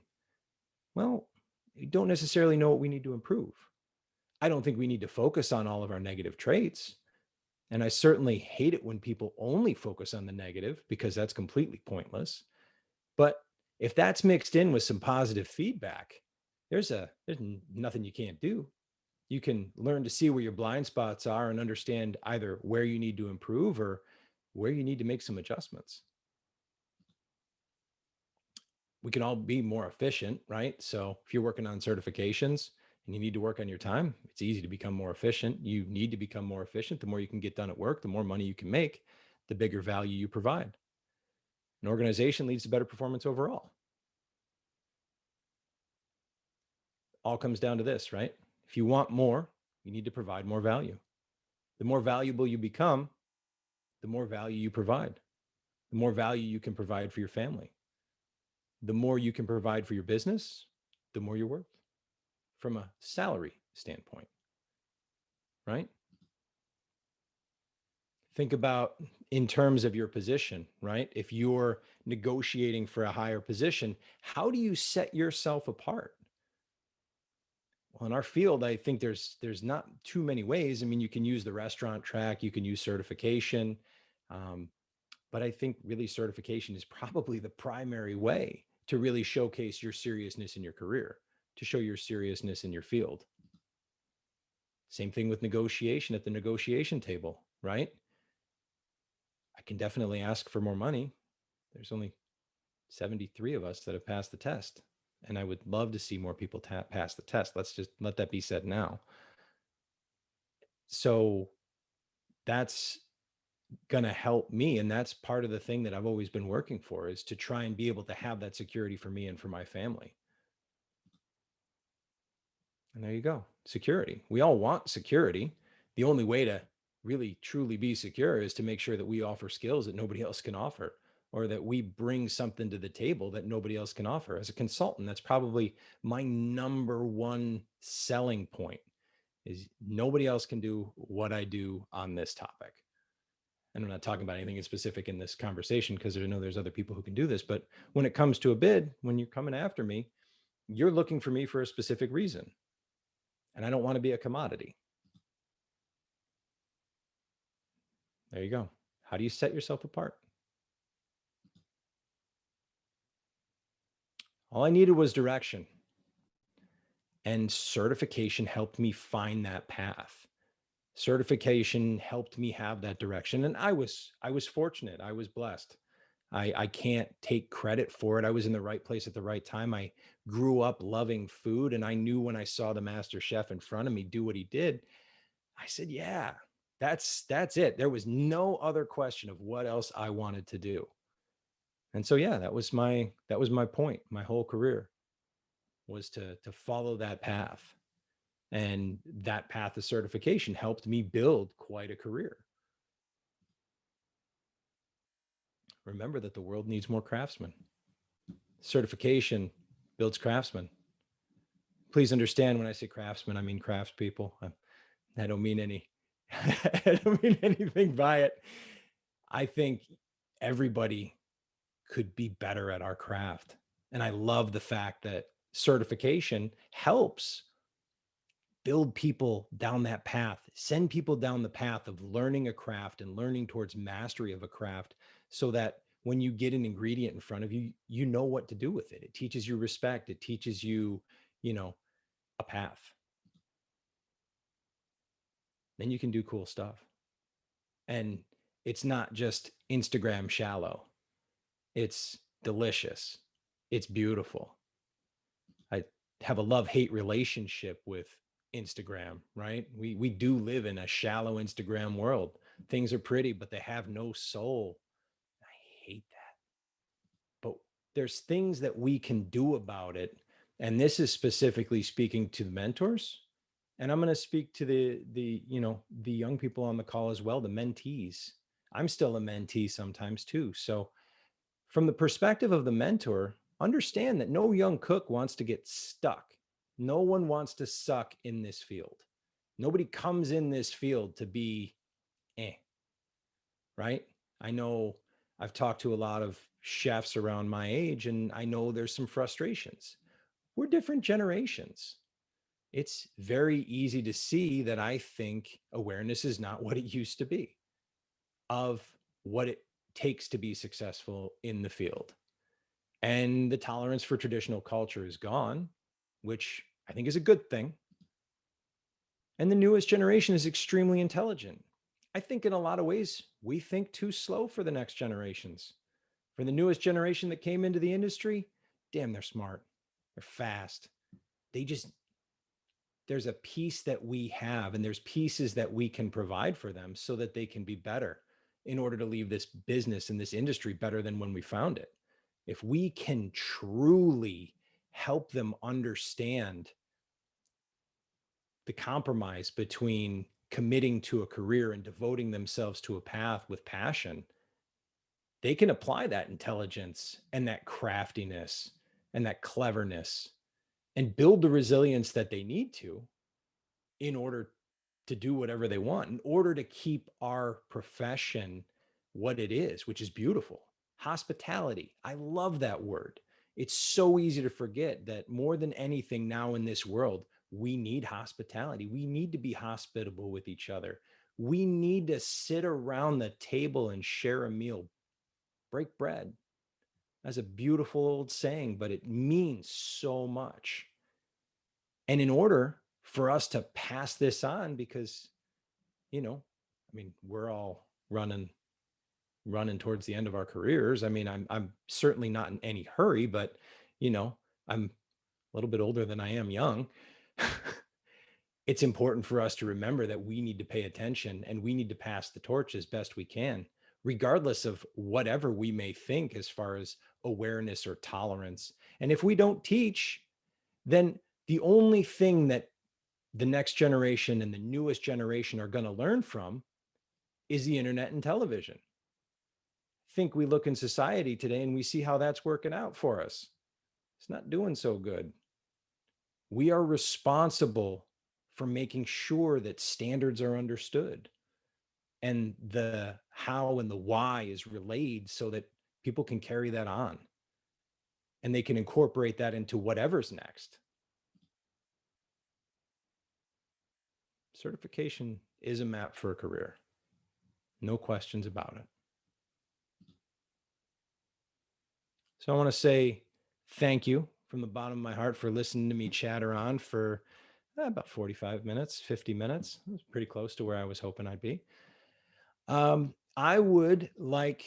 D: well, we don't necessarily know what we need to improve. I don't think we need to focus on all of our negative traits. And I certainly hate it when people only focus on the negative, because that's completely pointless. But if that's mixed in with some positive feedback, there's nothing you can't do. You can learn to see where your blind spots are and understand either where you need to improve or where you need to make some adjustments. we can all be more efficient, right? So if you're working on certifications and you need to work on your time, it's easy to become more efficient. You need to become more efficient. The more you can get done at work, the more money you can make, the bigger value you provide. An organization leads to better performance overall. All comes down to this, right? If you want more, you need to provide more value. The more valuable you become, the more value you provide, the more value you can provide for your family. The more you can provide for your business, the more you're worth from a salary standpoint, right? Think about in terms of your position, right? If you're negotiating for a higher position, how do you set yourself apart? Well, in our field, I think there's not too many ways. I mean, you can use the restaurant track, you can use certification, but I think really certification is probably the primary way to really showcase your seriousness in your career, to show your seriousness in your field. Same thing with negotiation at the negotiation table, right? I can definitely ask for more money. There's only 73 of us that have passed the test. And I would love to see more people pass the test. Let's just let that be said now. So that's going to help me. And that's part of the thing that I've always been working for, is to try and be able to have that security for me and for my family. And there you go. Security. We all want security. The only way to really truly be secure is to make sure that we offer skills that nobody else can offer, or that we bring something to the table that nobody else can offer. As a consultant, that's probably my number one selling point, is nobody else can do what I do on this topic. And I'm not talking about anything in specific in this conversation, because I know there's other people who can do this, but when it comes to a bid, when you're coming after me, you're looking for me for a specific reason. And I don't want to be a commodity. There you go. How do you set yourself apart? All I needed was direction. And certification helped me find that path. Certification helped me have that direction. And I was fortunate. I was blessed. I can't take credit for it. I was in the right place at the right time. I grew up loving food, and I knew when I saw the master chef in front of me do what he did, I said, yeah, that's it. There was no other question of what else I wanted to do. And so, yeah, that was my point. My whole career was to follow that path. And that path of certification helped me build quite a career. Remember that the world needs more craftsmen. Certification builds craftsmen. Please understand, when I say craftsmen, I mean craftspeople. I don't mean I don't mean anything by it. I think everybody could be better at our craft. And I love the fact that certification helps build people down that path, send people down the path of learning a craft and learning towards mastery of a craft, so that when you get an ingredient in front of you, you know what to do with it. It teaches you respect. It teaches you, a path. Then you can do cool stuff. And it's not just Instagram shallow. It's delicious. It's beautiful. I have a love-hate relationship with Instagram, right? We do live in a shallow Instagram world. Things are pretty, but they have no soul. I hate that. But there's things that we can do about it. And this is specifically speaking to the mentors. And I'm going to speak to the young people on the call as well, the mentees. I'm still a mentee sometimes too. So from the perspective of the mentor, understand that no young cook wants to get stuck. No one wants to suck in this field. Nobody comes in this field to be right? I know I've talked to a lot of chefs around my age, and I know there's some frustrations. We're different generations. It's very easy to see that I think awareness is not what it used to be of what it takes to be successful in the field. And the tolerance for traditional culture is gone, which I think is a good thing. And the newest generation is extremely intelligent. I think in a lot of ways, we think too slow for the next generations. For the newest generation that came into the industry, damn, they're smart, they're fast. There's a piece that we have, and there's pieces that we can provide for them so that they can be better in order to leave this business and this industry better than when we found it. If we can truly help them understand the compromise between committing to a career and devoting themselves to a path with passion, they can apply that intelligence and that craftiness and that cleverness and build the resilience that they need to in order to do whatever they want, in order to keep our profession what it is, which is beautiful. Hospitality. I love that word. It's so easy to forget that more than anything now in this world, we need hospitality. We need to be hospitable with each other. We need to sit around the table and share a meal, break bread. That's a beautiful old saying, but it means so much. And in order for us to pass this on, because, I mean, we're all running towards the end of our careers. I mean, I'm certainly not in any hurry, but, I'm a little bit older than I am young. It's important for us to remember that we need to pay attention and we need to pass the torch as best we can, regardless of whatever we may think as far as awareness or tolerance. And if we don't teach, then the only thing that the next generation and the newest generation are going to learn from is the internet and television. I think we look in society today and we see how that's working out for us. It's not doing so good. We are responsible for making sure that standards are understood and the how and the why is relayed so that people can carry that on and they can incorporate that into whatever's next. Certification is a map for a career. No questions about it. So I want to say thank you from the bottom of my heart for listening to me chatter on for about 45 minutes, 50 minutes. It was pretty close to where I was hoping I'd be. I would like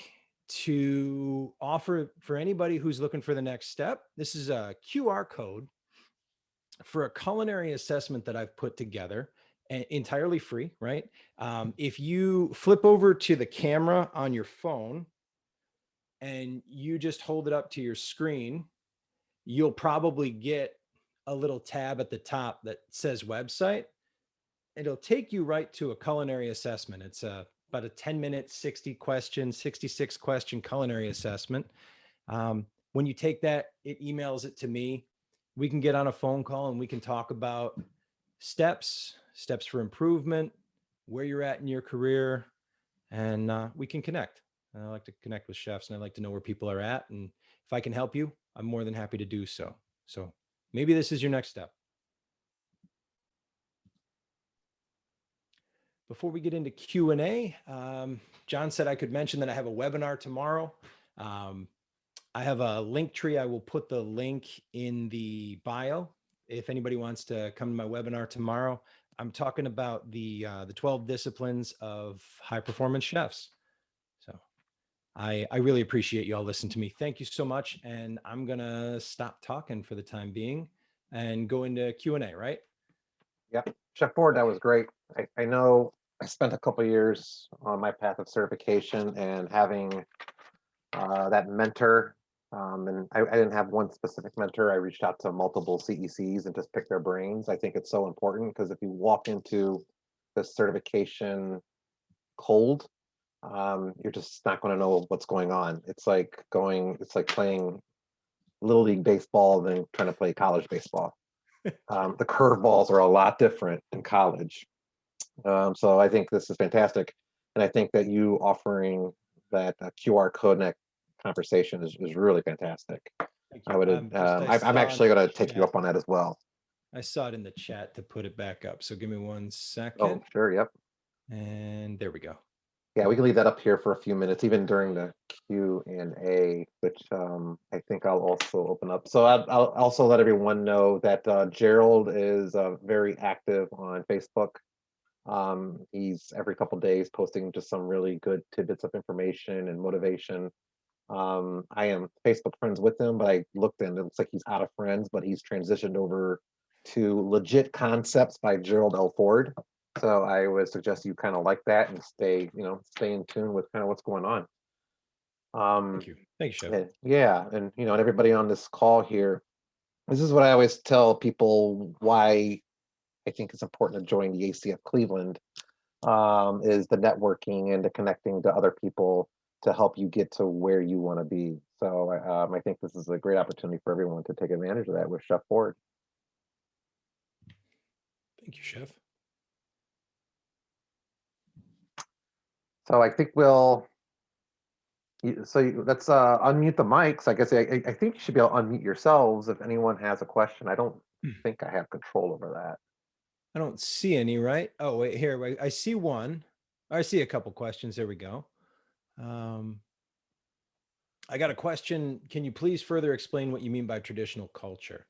D: to offer for anybody who's looking for the next step, this is a QR code for a culinary assessment that I've put together, entirely free, right? If you flip over to the camera on your phone and you just hold it up to your screen, you'll probably get a little tab at the top that says website. It'll take you right to a culinary assessment. It's about a 10-minute, 66 question culinary assessment. When you take that, it emails it to me. We can get on a phone call and we can talk about steps for improvement, where you're at in your career, and we can connect. I like to connect with chefs and I like to know where people are at. And if I can help you, I'm more than happy to do so. So maybe this is your next step. Before we get into Q&A, John said I could mention that I have a webinar tomorrow. I have a link tree. I will put the link in the bio if anybody wants to come to my webinar tomorrow. I'm talking about the 12 disciplines of high performance chefs. So I really appreciate you all listening to me. Thank you so much. And I'm going to stop talking for the time being and go into Q&A, right?
A: Yep. Chef Ford, that was great. I know I spent a couple of years on my path of certification and having that mentor. And I didn't have one specific mentor. I reached out to multiple CECs and just picked their brains. I think it's so important because if you walk into this certification cold, you're just not going to know what's going on. It's like playing Little League baseball than trying to play college baseball. The curveballs are a lot different in college. So I think this is fantastic. And I think that you offering that QR code in that conversation is really fantastic. I would. I'm actually going to take you up on that as well.
D: I saw it in the chat to put it back up. So give me 1 second.
A: Oh, sure. Yep.
D: And there we go.
A: Yeah, we can leave that up here for a few minutes, even during the Q&A, which I think I'll also open up. So I'll also let everyone know that Gerald is very active on Facebook. He's every couple of days posting just some really good tidbits of information and motivation. I am Facebook friends with him, but I looked and it looks like he's out of friends, but he's transitioned over to Legit Concepts by Gerald Ford. So I would suggest you kind of like that and stay in tune with kind of what's going on.
D: Thank you. Thank you, Chef.
A: Yeah, and and everybody on this call here, this is what I always tell people why I think it's important to join the ACF Cleveland, is the networking and the connecting to other people to help you get to where you want to be. So I think this is a great opportunity for everyone to take advantage of that with Chef Ford.
D: Thank you, Chef.
A: So I think let's unmute the mics. I guess I think you should be able to unmute yourselves if anyone has a question. I don't think I have control over that.
D: I don't see any, right? Oh, wait, here, I see one. I see a couple questions. There we go. I got a question. Can you please further explain what you mean by traditional culture?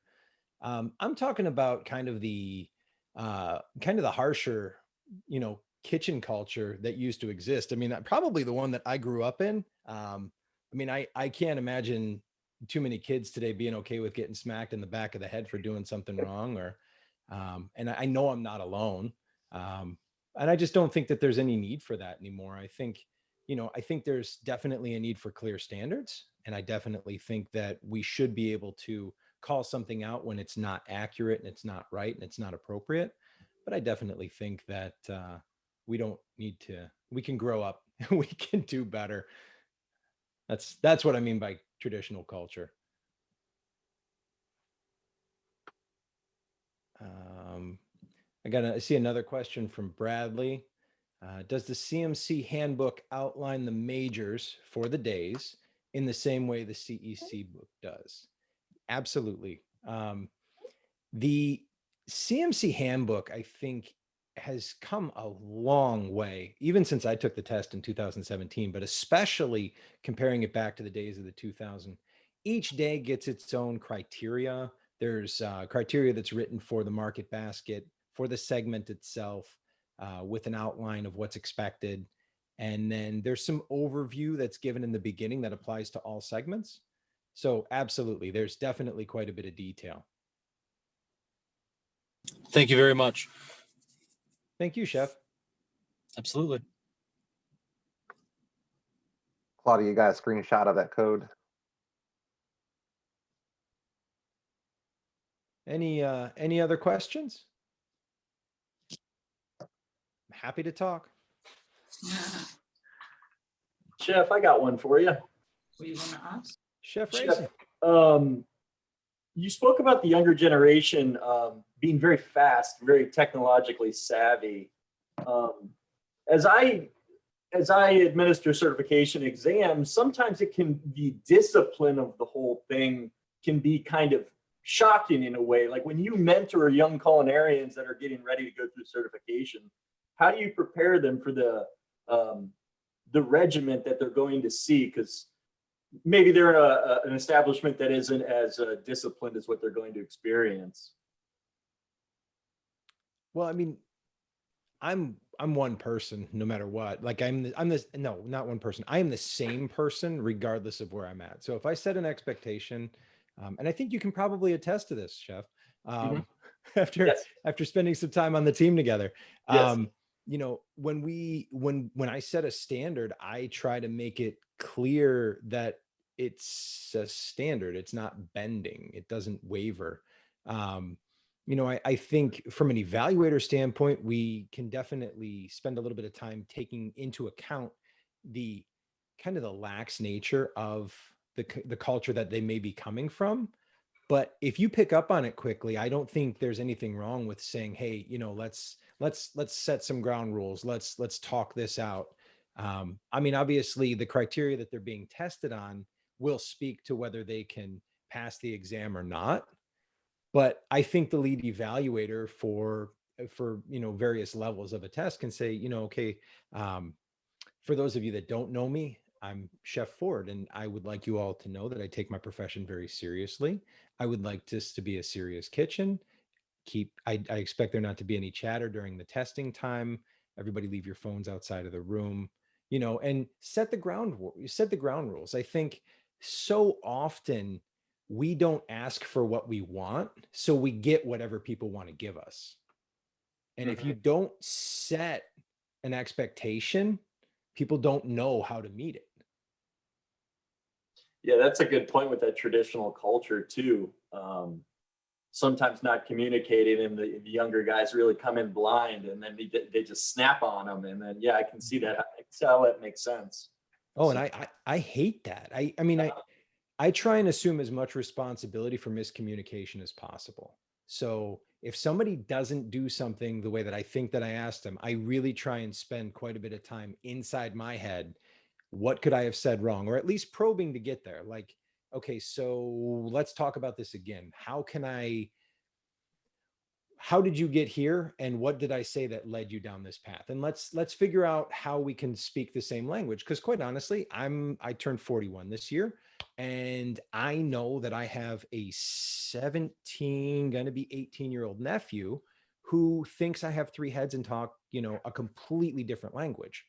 D: I'm talking about kind of the harsher, kitchen culture that used to exist. I mean, probably the one that I grew up in. I can't imagine too many kids today being okay with getting smacked in the back of the head for doing something wrong, and I know I'm not alone. And I just don't think that there's any need for that anymore. I think there's definitely a need for clear standards. And I definitely think that we should be able to call something out when it's not accurate and it's not right and it's not appropriate. But I definitely think that we don't need to, we can grow up and we can do better. That's what I mean by traditional culture. I see another question from Bradley. Does the CMC handbook outline the majors for the days in the same way the CEC book does? Absolutely. The CMC handbook, I think, has come a long way, even since I took the test in 2017, but especially comparing it back to the days of the 2000. Each day gets its own criteria. There's criteria that's written for the market basket, for the segment itself, with an outline of what's expected. And then there's some overview that's given in the beginning that applies to all segments. So absolutely, there's definitely quite a bit of detail.
E: Thank you very much.
D: Thank you, Chef.
E: Absolutely.
A: Claudia, you got a screenshot of that code?
D: Any other questions? I'm happy to talk.
F: Chef, I got one for you.
G: What do you want to ask?
D: Chef
F: Chef,
D: Racing.
F: you spoke about the younger generation being very fast, very technologically savvy. As I administer certification exams, sometimes the discipline of the whole thing can be kind of shocking in a way. Like when you mentor young culinarians that are getting ready to go through certification, how do you prepare them for the regiment that they're going to see? Because maybe they're in an establishment that isn't as disciplined as what they're going to experience.
D: Well, I mean, I'm one person no matter what. Like no, not one person. I am the same person regardless of where I'm at. So if I set an expectation, and I think you can probably attest to this, Chef, after spending some time on the team together.
F: Yes.
D: When I set a standard, I try to make it clear that it's a standard. It's not bending. It doesn't waver. I think from an evaluator standpoint, we can definitely spend a little bit of time taking into account the kind of the lax nature of the culture that they may be coming from. But if you pick up on it quickly, I don't think there's anything wrong with saying, hey, let's set some ground rules. Let's talk this out. Obviously the criteria that they're being tested on will speak to whether they can pass the exam or not. But I think the lead evaluator for various levels of a test can say, okay, for those of you that don't know me, I'm Chef Ford, and I would like you all to know that I take my profession very seriously. I would like this to be a serious kitchen. I expect there not to be any chatter during the testing time. Everybody leave your phones outside of the room. and set the ground rules. I think so often we don't ask for what we want, so we get whatever people want to give us. And if you don't set an expectation, people don't know how to meet it.
F: Yeah, that's a good point with that traditional culture too. Sometimes not communicating, and the younger guys really come in blind, and then they just snap on them. And then, yeah, I can see that. I can see how that makes sense.
D: Oh, and I hate that. I mean, I try and assume as much responsibility for miscommunication as possible. So if somebody doesn't do something the way that I think that I asked them, I really try and spend quite a bit of time inside my head. What could I have said wrong? Or at least probing to get there. Like, okay, so let's talk about this again. How did you get here? And what did I say that led you down this path? And let's figure out how we can speak the same language. Because quite honestly, I turned 41 this year. And I know that I have a 17, going to be 18-year-old nephew who thinks I have 3 heads and talk, a completely different language.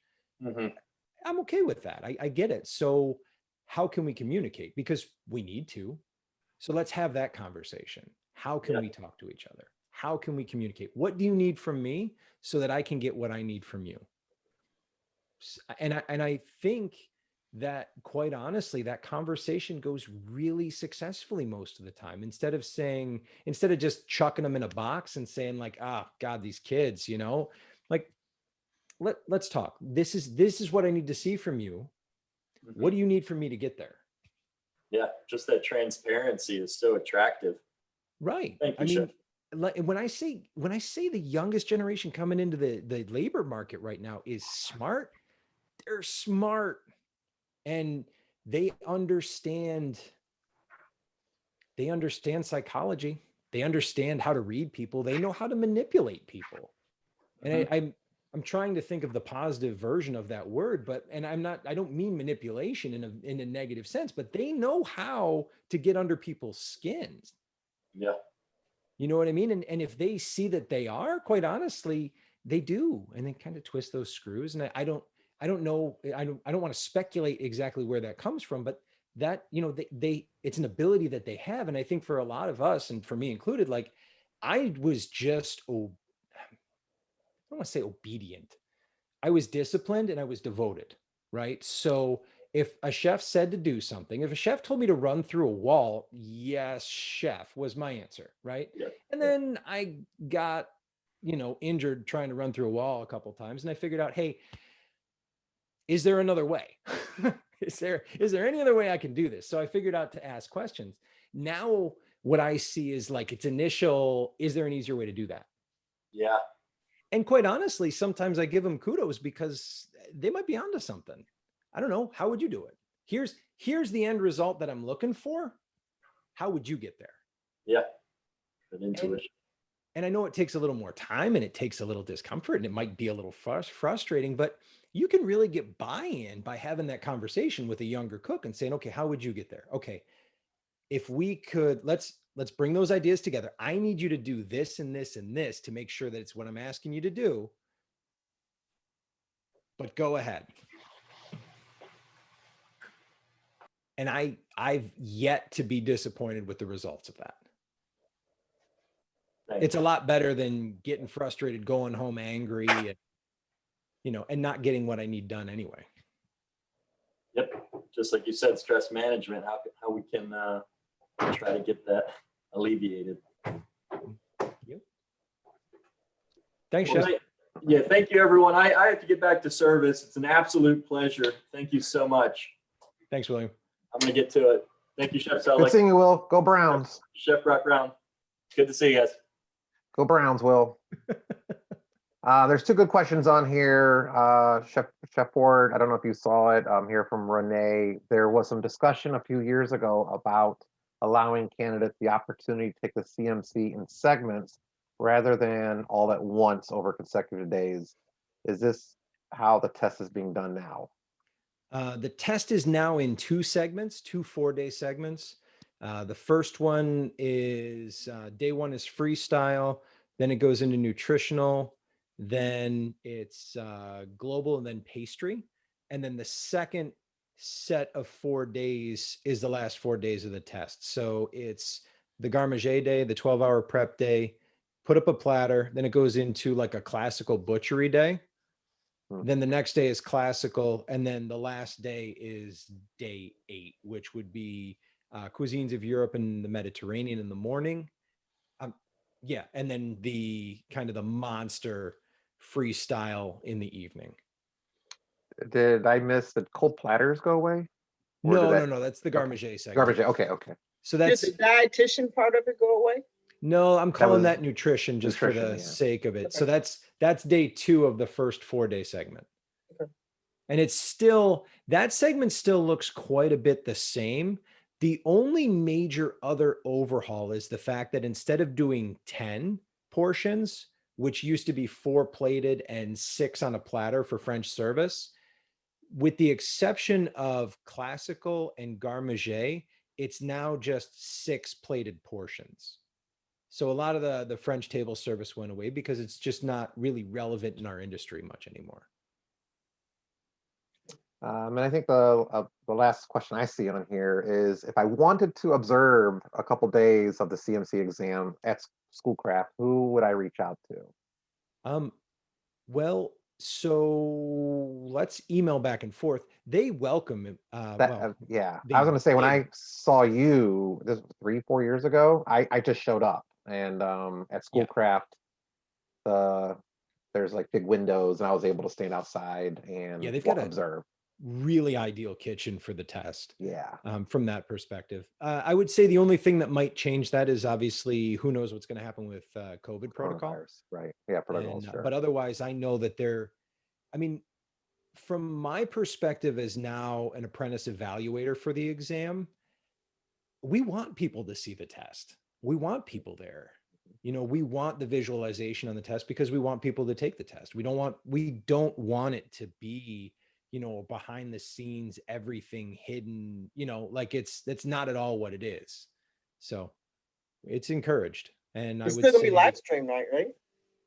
D: I'm okay with that. I get it. So how can we communicate? Because we need to. So let's have that conversation. How can we talk to each other? How can we communicate? What do you need from me so that I can get what I need from you? And I think that, quite honestly, that conversation goes really successfully most of the time. Instead of just chucking them in a box and saying like, God, these kids, like, let's talk. This is what I need to see from you. What do you need from me to get there?
F: Yeah, just that transparency is so attractive.
D: Right.
F: Thank you, Chef.
D: When I say the youngest generation coming into the labor market right now is smart, they're smart, and they understand psychology. They understand how to read people. They know how to manipulate people. And I'm trying to think of the positive version of that word, and I don't mean manipulation in a negative sense, but they know how to get under people's skins.
F: Yeah.
D: You know what I mean? And if they see that they are, quite honestly, they do, and they kind of twist those screws. And I don't know. I don't want to speculate exactly where that comes from, but that, it's an ability that they have. And I think for a lot of us, and for me included, like, I was just, I don't want to say obedient. I was disciplined and I was devoted, right? So if a chef said to do something, if a chef told me to run through a wall, yes, chef was my answer, right?
F: Yeah.
D: And then I got, injured trying to run through a wall a couple of times, and I figured out, hey, is there another way? Is there any other way I can do this? So I figured out to ask questions. Now what I see is like, it's initial, is there an easier way to do that?
F: Yeah.
D: And quite honestly, sometimes I give them kudos because they might be onto something. I don't know. How would you do it? Here's the end result that I'm looking for. How would you get there?
F: Yeah. Good intuition.
D: And I know it takes a little more time and it takes a little discomfort and it might be a little frustrating, but you can really get buy-in by having that conversation with a younger cook and saying, okay, how would you get there? Okay, if we could, let's bring those ideas together. I need you to do this and this and this to make sure that it's what I'm asking you to do. But go ahead. And I've yet to be disappointed with the results of that. It's a lot better than getting frustrated, going home angry, and, and not getting what I need done anyway.
F: Yep. Just like you said, stress management, how we can try to get that alleviated.
D: Thanks,
F: Well,
D: Chef.
F: Yeah, thank you, everyone. I have to get back to service. It's an absolute pleasure. Thank you so much.
D: Thanks, William.
F: I'm going to get to it. Thank you, Chef Selleck.
A: Good seeing you, Will. Go Browns.
F: Chef Brock Brown. Good to see you guys.
A: Go Browns, Will. There's 2 good questions on here. Chef Ford, I don't know if you saw it here from Renee. There was some discussion a few years ago about allowing candidates the opportunity to take the CMC in segments rather than all at once over consecutive days. Is this how the test is being done now?
D: The test is now in 2 segments, 2 4-day segments. The first one is day 1 is freestyle, then it goes into nutritional, then it's global, and then pastry. And then the second set of 4 days is the last 4 days of the test. So it's the garmager day, the 12-hour prep day, put up a platter, then it goes into like a classical butchery day. Then the next day is classical, and then the last day is day 8, which would be cuisines of Europe and the Mediterranean in the morning. Yeah, and then the kind of the monster freestyle in the evening.
A: Did I miss the cold platters go away? Or did
D: No,
A: that-
D: that's the
A: okay.
D: garmager segment.
A: Garbage. Okay.
D: So
C: Did
D: that's
C: the dietitian part of it go away?
D: no, I'm calling
A: was
D: that nutrition just for
A: nutrition,
D: the
A: yeah.
D: sake of it.
C: Okay.
D: So that's day 2 of the first 4-day segment.
C: Okay.
D: And it's still, that segment still looks quite a bit the same. The only major other overhaul is the fact that instead of doing 10 portions, which used to be 4 plated and 6 on a platter for French service, with the exception of classical and garmager, it's now just 6 plated portions. So a lot of the French table service went away because it's just not really relevant in our industry much anymore.
A: And I think the last question I see on here is, if I wanted to observe a couple days of the CMC exam at Schoolcraft, who would I reach out to?
D: Well, so let's email back and forth. They welcome it.
A: Yeah, I was going to say, when I saw you this was 3-4 years ago, I just showed up, and at Schoolcraft, there's like big windows, and I was able to stand outside and
D: they've got
A: observe.
D: Really ideal kitchen for the test.
A: Yeah.
D: From that perspective, I would say the only thing that might change that is obviously who knows what's going to happen with COVID protocol.
A: Coronavirus, right? Yeah, protocols. Sure.
D: But otherwise, I know that I mean, from my perspective as now an apprentice evaluator for the exam, we want people to see the test. We want people there. We want the visualization on the test because we want people to take the test. We don't want it to be, behind the scenes, everything hidden, like that's not at all what it is. So it's encouraged. And
C: It's
D: I would
C: still gonna
D: say,
C: be live streamed, right?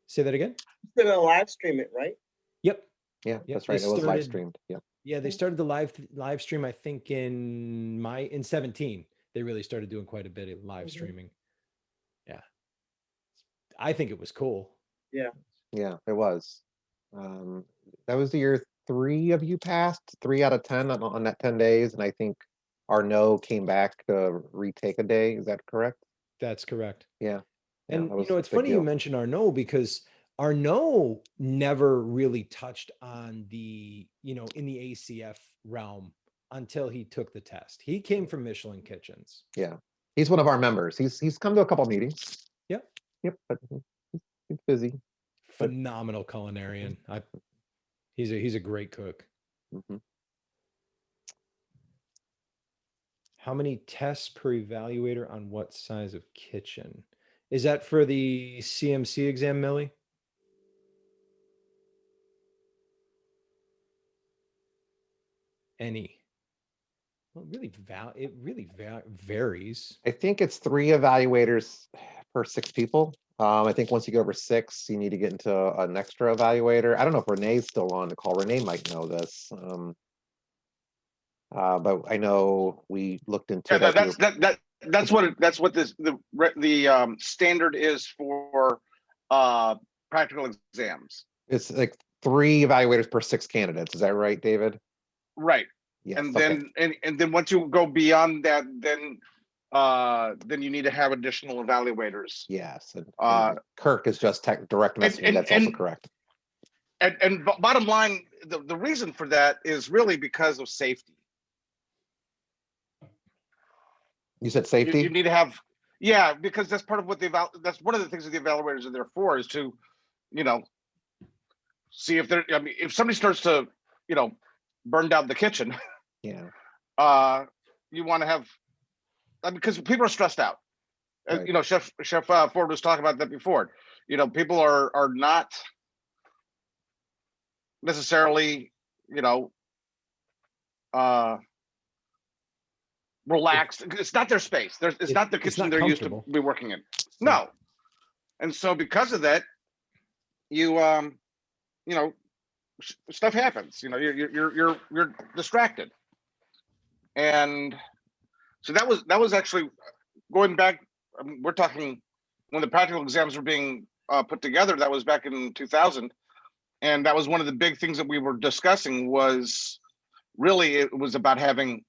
D: say that again.
C: Still gonna live stream it, right?
D: Yep.
A: Yeah,
D: Yep,
A: that's right.
D: they
A: It was live
D: started-
A: streamed. Yeah.
D: Yeah, they started the live stream, I think in 17. They really started doing quite a bit of live streaming. Yeah. I think it was cool.
A: Yeah, it was. That was the year 3 of you passed, 3 out of 10 on that 10 days, and I think Arnaud came back to retake a day. Is that correct?
D: That's correct.
A: Yeah.
D: And
A: that was a
D: it's
A: big
D: funny you
A: deal.
D: mentioned Arnaud, because Arnaud never really touched on the, in the ACF realm until he took the test. He came from Michelin Kitchens.
A: Yeah, he's one of our members. He's come to a couple meetings. Yep, but he's busy.
D: Phenomenal culinarian. He's a great cook.
A: Mhm.
D: How many tests per evaluator on what size of kitchen? Is that for the CMC exam, Millie? Any? Well, it really varies.
A: I think it's 3 evaluators per 6 people. I think once you go over 6, you need to get into an extra evaluator. I don't know if Renee's still on the call. Renee might know this. But I know we looked into
H: Yeah,
A: that.
H: that's what the standard is for practical exams.
A: It's like 3 evaluators per 6 candidates. Is that right, David?
H: Right.
A: Yes.
H: And
A: Okay.
H: then once you go beyond that, then you need to have additional evaluators.
A: Yes. And Kirk is just direct messaging. That's also correct.
H: And bottom line, the reason for that is really because of safety.
A: You said safety?
H: You need to have, because that's part of what that's one of the things that the evaluators are there for, is to, see if if somebody starts to, burn down the kitchen,
A: Yeah.
H: you want to have, because people are stressed out.
A: Right.
H: Chef Ford was talking about that before. People are not necessarily, relaxed. It's not their space. It's not the kitchen they're used to be working in. No. And so because of that, you stuff happens. You know, you're distracted, and so that was actually going back. We're talking when the practical exams were being put together. That was back in 2000, and that was one of the big things that we were discussing. Was really it was about having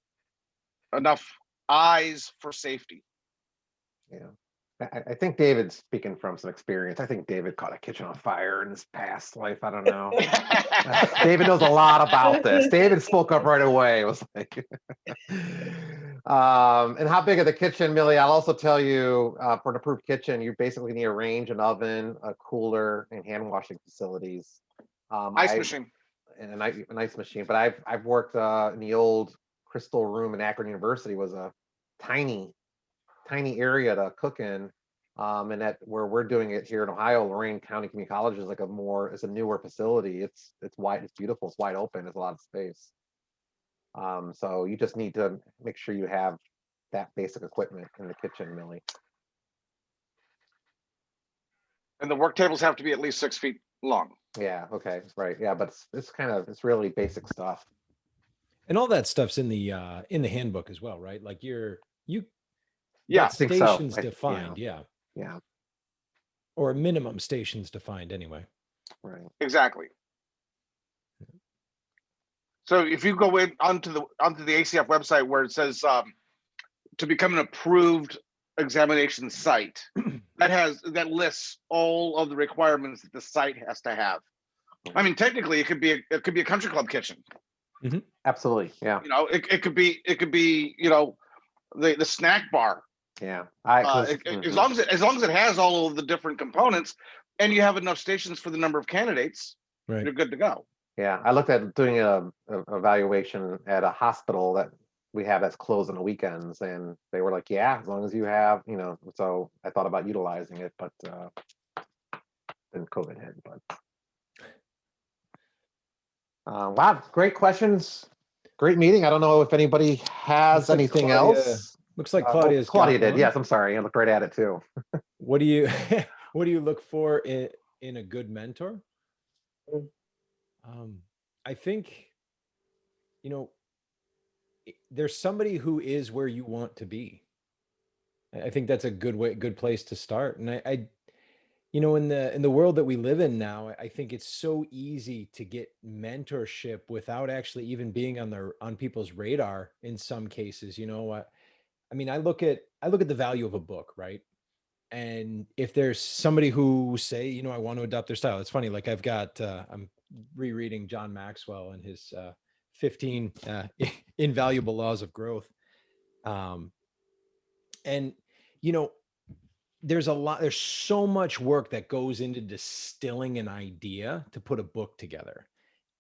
H: enough eyes for safety.
A: Yeah. I think David's speaking from some experience. I think David caught a kitchen on fire in his past life. I don't know. David knows a lot about this. David spoke up right away. It was like, and how big of the kitchen, Millie? I'll also tell you, for an approved kitchen, you basically need a range, an oven, a cooler, and hand washing facilities.
H: Ice machine.
A: And an ice machine. But I've worked in the old Crystal Room in Akron University. Was a tiny area to cook in, and that where we're doing it here in Ohio, Lorraine County Community College is it's a newer facility. It's wide, it's beautiful, it's wide open, there's a lot of space. So you just need to make sure you have that basic equipment in the kitchen, Millie.
H: And the work tables have to be at least 6 feet long.
A: Yeah, okay, right. Yeah, but it's really basic stuff.
D: And all that stuff's in the handbook as well, right? Like
H: Yeah,
A: I think so.
D: stations defined, yeah.
A: Yeah,
D: Or minimum stations defined anyway.
A: right.
H: exactly. So if you go in onto the ACF website where it says to become an approved examination site, that lists all of the requirements that the site has to have. I mean, technically, it could be a country club kitchen.
A: Absolutely, yeah,
H: You know, it could be you know, the snack bar.
A: yeah.
H: As long as it has all of the different components, and you have enough stations for the number of candidates,
D: Right.
H: you're good to go.
A: Yeah, I looked at doing a evaluation at a hospital that we have that's closed on the weekends, and they were like, yeah, as long as you have, you know. So I thought about utilizing it, but then COVID hit. But wow, great questions, great meeting. I don't know if anybody has
D: Looks like
A: anything
D: Claudia-
A: else.
D: Looks like Claudia's
A: Claudia
D: got
A: did.
D: one.
A: Yes, I'm sorry. I looked right at it too.
D: What do you what do you look for in a good mentor? I think, you know, there's somebody who is where you want to be. I think that's a good place to start. And I you know, in the world that we live in now, I think it's so easy to get mentorship without actually even being on people's radar in some cases. You know, I mean, I look at the value of a book, right? And if there's somebody who say, you know, I want to adopt their style, it's funny. Like I'm rereading John Maxwell and his 15 invaluable laws of growth. And, you know, there's so much work that goes into distilling an idea to put a book together.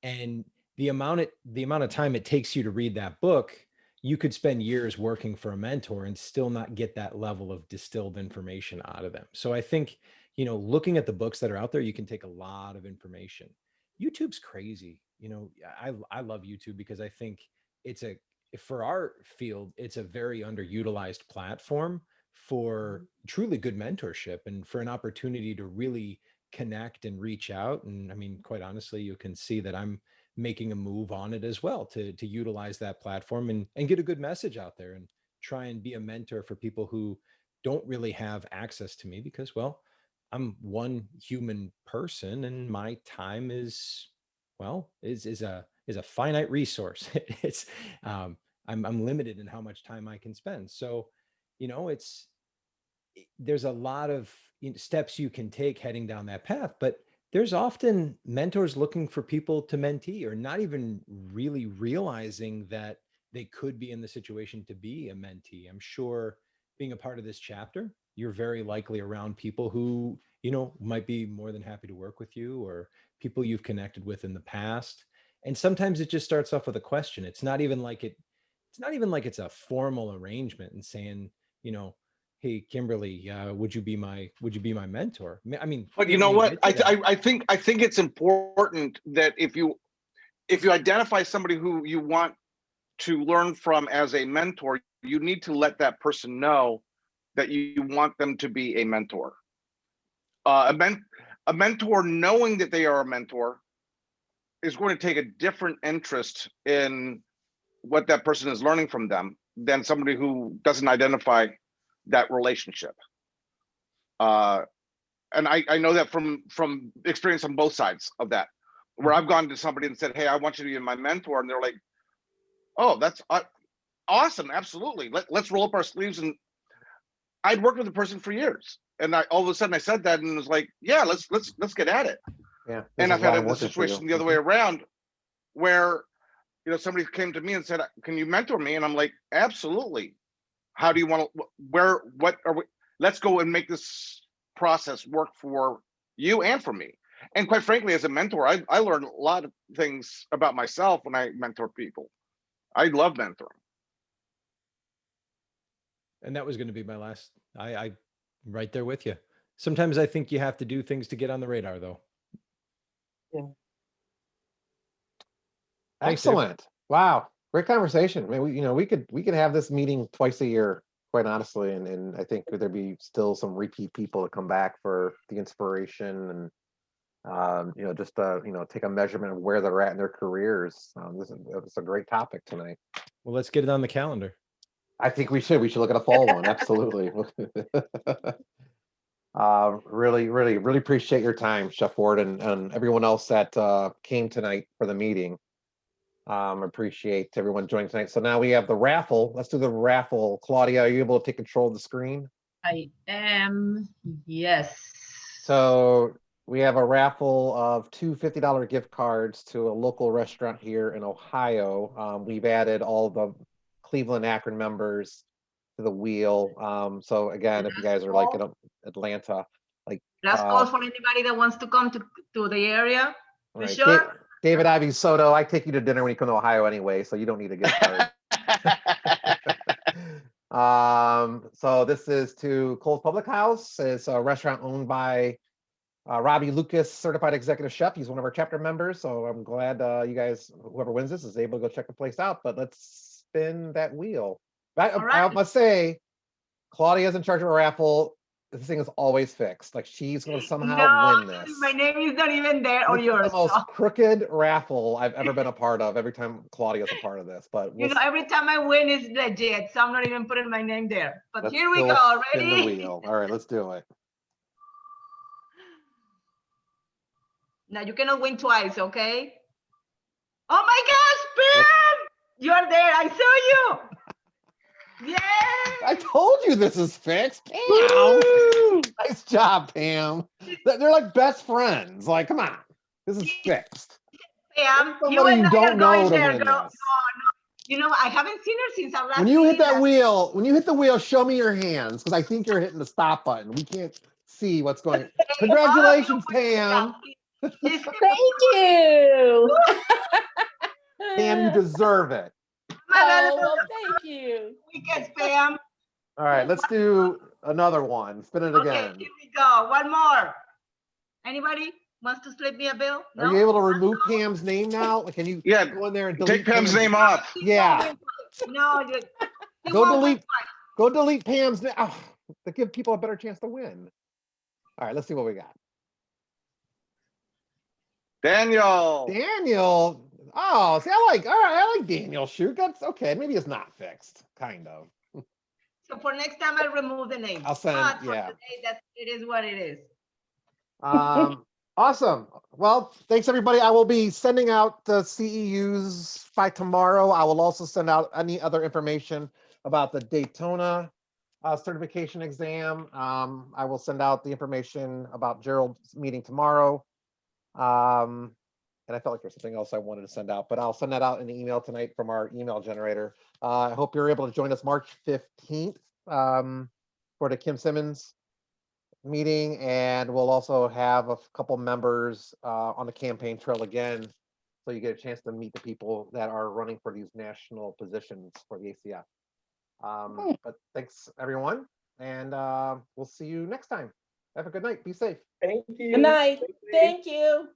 D: And the amount of time it takes you to read that book, you could spend years working for a mentor and still not get that level of distilled information out of them. So I think, you know, looking at the books that are out there, you can take a lot of information. YouTube's crazy. You know, I love YouTube because I think for our field, it's a very underutilized platform for truly good mentorship and for an opportunity to really connect and reach out. And I mean, quite honestly, you can see that I'm making a move on it as well to utilize that platform and get a good message out there and try and be a mentor for people who don't really have access to me because, well, I'm one human person and my time is a finite resource. It's I'm limited in how much time I can spend. So, you know, there's a lot of steps you can take heading down that path, but there's often mentors looking for people to mentee or not even really realizing that they could be in the situation to be a mentee. I'm sure being a part of this chapter, you're very likely around people who, you know, might be more than happy to work with you or people you've connected with in the past. And sometimes it just starts off with a question. It's not even like it's a formal arrangement and saying, you know, hey, Kimberly, would you be my mentor? I mean,
H: But you know what? I think it's important that if you identify somebody who you want to learn from as a mentor, you need to let that person know that you want them to be a mentor. A mentor knowing that they are a mentor is going to take a different interest in what that person is learning from them than somebody who doesn't identify that relationship. And I know that from experience on both sides of that, where I've gone to somebody and said, hey, I want you to be my mentor. And they're like, oh, that's awesome. Absolutely. Let's roll up our sleeves. And I'd worked with the person for years. And all of a sudden I said that and was like, yeah, let's get at it.
A: Yeah.
H: And I've had a situation the other way around where, you know, somebody came to me and said, can you mentor me? And I'm like, absolutely. How do you want to, what are we, let's go and make this process work for you and for me. And quite frankly, as a mentor, I learned a lot of things about myself when I mentor people. I love mentoring.
D: And that was going to be my last, I right there with you. Sometimes I think you have to do things to get on the radar though.
C: Yeah.
D: Thanks, Dave.
A: Excellent. Wow. Great conversation. I mean, we could have this meeting twice a year, quite honestly. And I think there'd be still some repeat people to come back for the inspiration and, just, take a measurement of where they're at in their careers. This is a great topic tonight.
D: Well, let's get it on the calendar.
A: I think we should look at a fall one. Absolutely. Really appreciate your time, Chef Ford, and everyone else that came tonight for the meeting. Appreciate everyone joining tonight. So now we have the raffle. Let's do the raffle. Claudia, are you able to take control of the screen?
B: I am, yes.
A: So we have a raffle of two $50 gift cards to a local restaurant here in Ohio. We've added all the Cleveland Akron members to the wheel. So again, if you guys are like in Atlanta, like
B: Last call for anybody that wants to come to the area. For
A: right.
B: sure.
A: David Ivy Soto, I take you to dinner when you come to Ohio anyway, so you don't need a gift card. So this is to Cole's Public House. It's a restaurant owned by Robbie Lucas, certified executive chef. He's one of our chapter members. So I'm glad you guys, whoever wins this, is able to go check the place out. But let's spin that wheel. I must say, Claudia's in charge of a raffle. This thing is always fixed. Like she's going to somehow win this.
B: My name is not even there or
A: This is
B: yours.
A: the most crooked raffle I've ever been a part of. Every time Claudia's a part of this, but
B: every time I win is legit, so I'm not even putting my name there. But here we go.
A: Spin the
B: Ready?
A: wheel. All right, let's do it.
B: Now you cannot win twice, okay? Oh my gosh, Pam! You're there. I saw you. Yay!
A: I told you this is fixed. Pam. Nice job, Pam. They're like best friends. Like, come on, this is fixed.
B: Pam,
A: Somebody you don't know to win this.
B: No. I haven't seen her since our last.
A: When you hit that wheel, show me your hands because I think you're hitting the stop button. We can't see what's going on. Congratulations, Pam.
G: Thank you.
A: Pam, you deserve it.
G: Oh, well, thank you.
B: Weekends, Pam.
A: All right, let's do another one. Spin it again.
B: Okay, here we go. One more. Anybody wants to slip me a bill?
A: Are you able to remove Pam's name now? Like, can you go in there and delete
H: take Pam's name off?
A: Yeah.
B: No,
A: go delete Pam's name. Oh, to give people a better chance to win. All right, let's see what we got. Daniel. Oh, see, I like Daniel. Shoot, that's okay. Maybe it's not fixed, kind of.
B: So for next time, I'll remove the name.
A: I'll send. Yeah.
B: Today, it is what it is.
A: Awesome. Well, thanks everybody. I will be sending out the CEUs by tomorrow. I will also send out any other information about the Daytona certification exam. I will send out the information about Gerald's meeting tomorrow. And I felt like there's something else I wanted to send out, but I'll send that out in the email tonight from our email generator. I hope you're able to join us March 15th for the Kim Simmons meeting, and we'll also have a couple members on the campaign trail again, so you get a chance to meet the people that are running for these national positions for the ACF. But thanks everyone, and we'll see you next time. Have a good night. Be safe.
C: Thank you.
G: Good night. Thank you.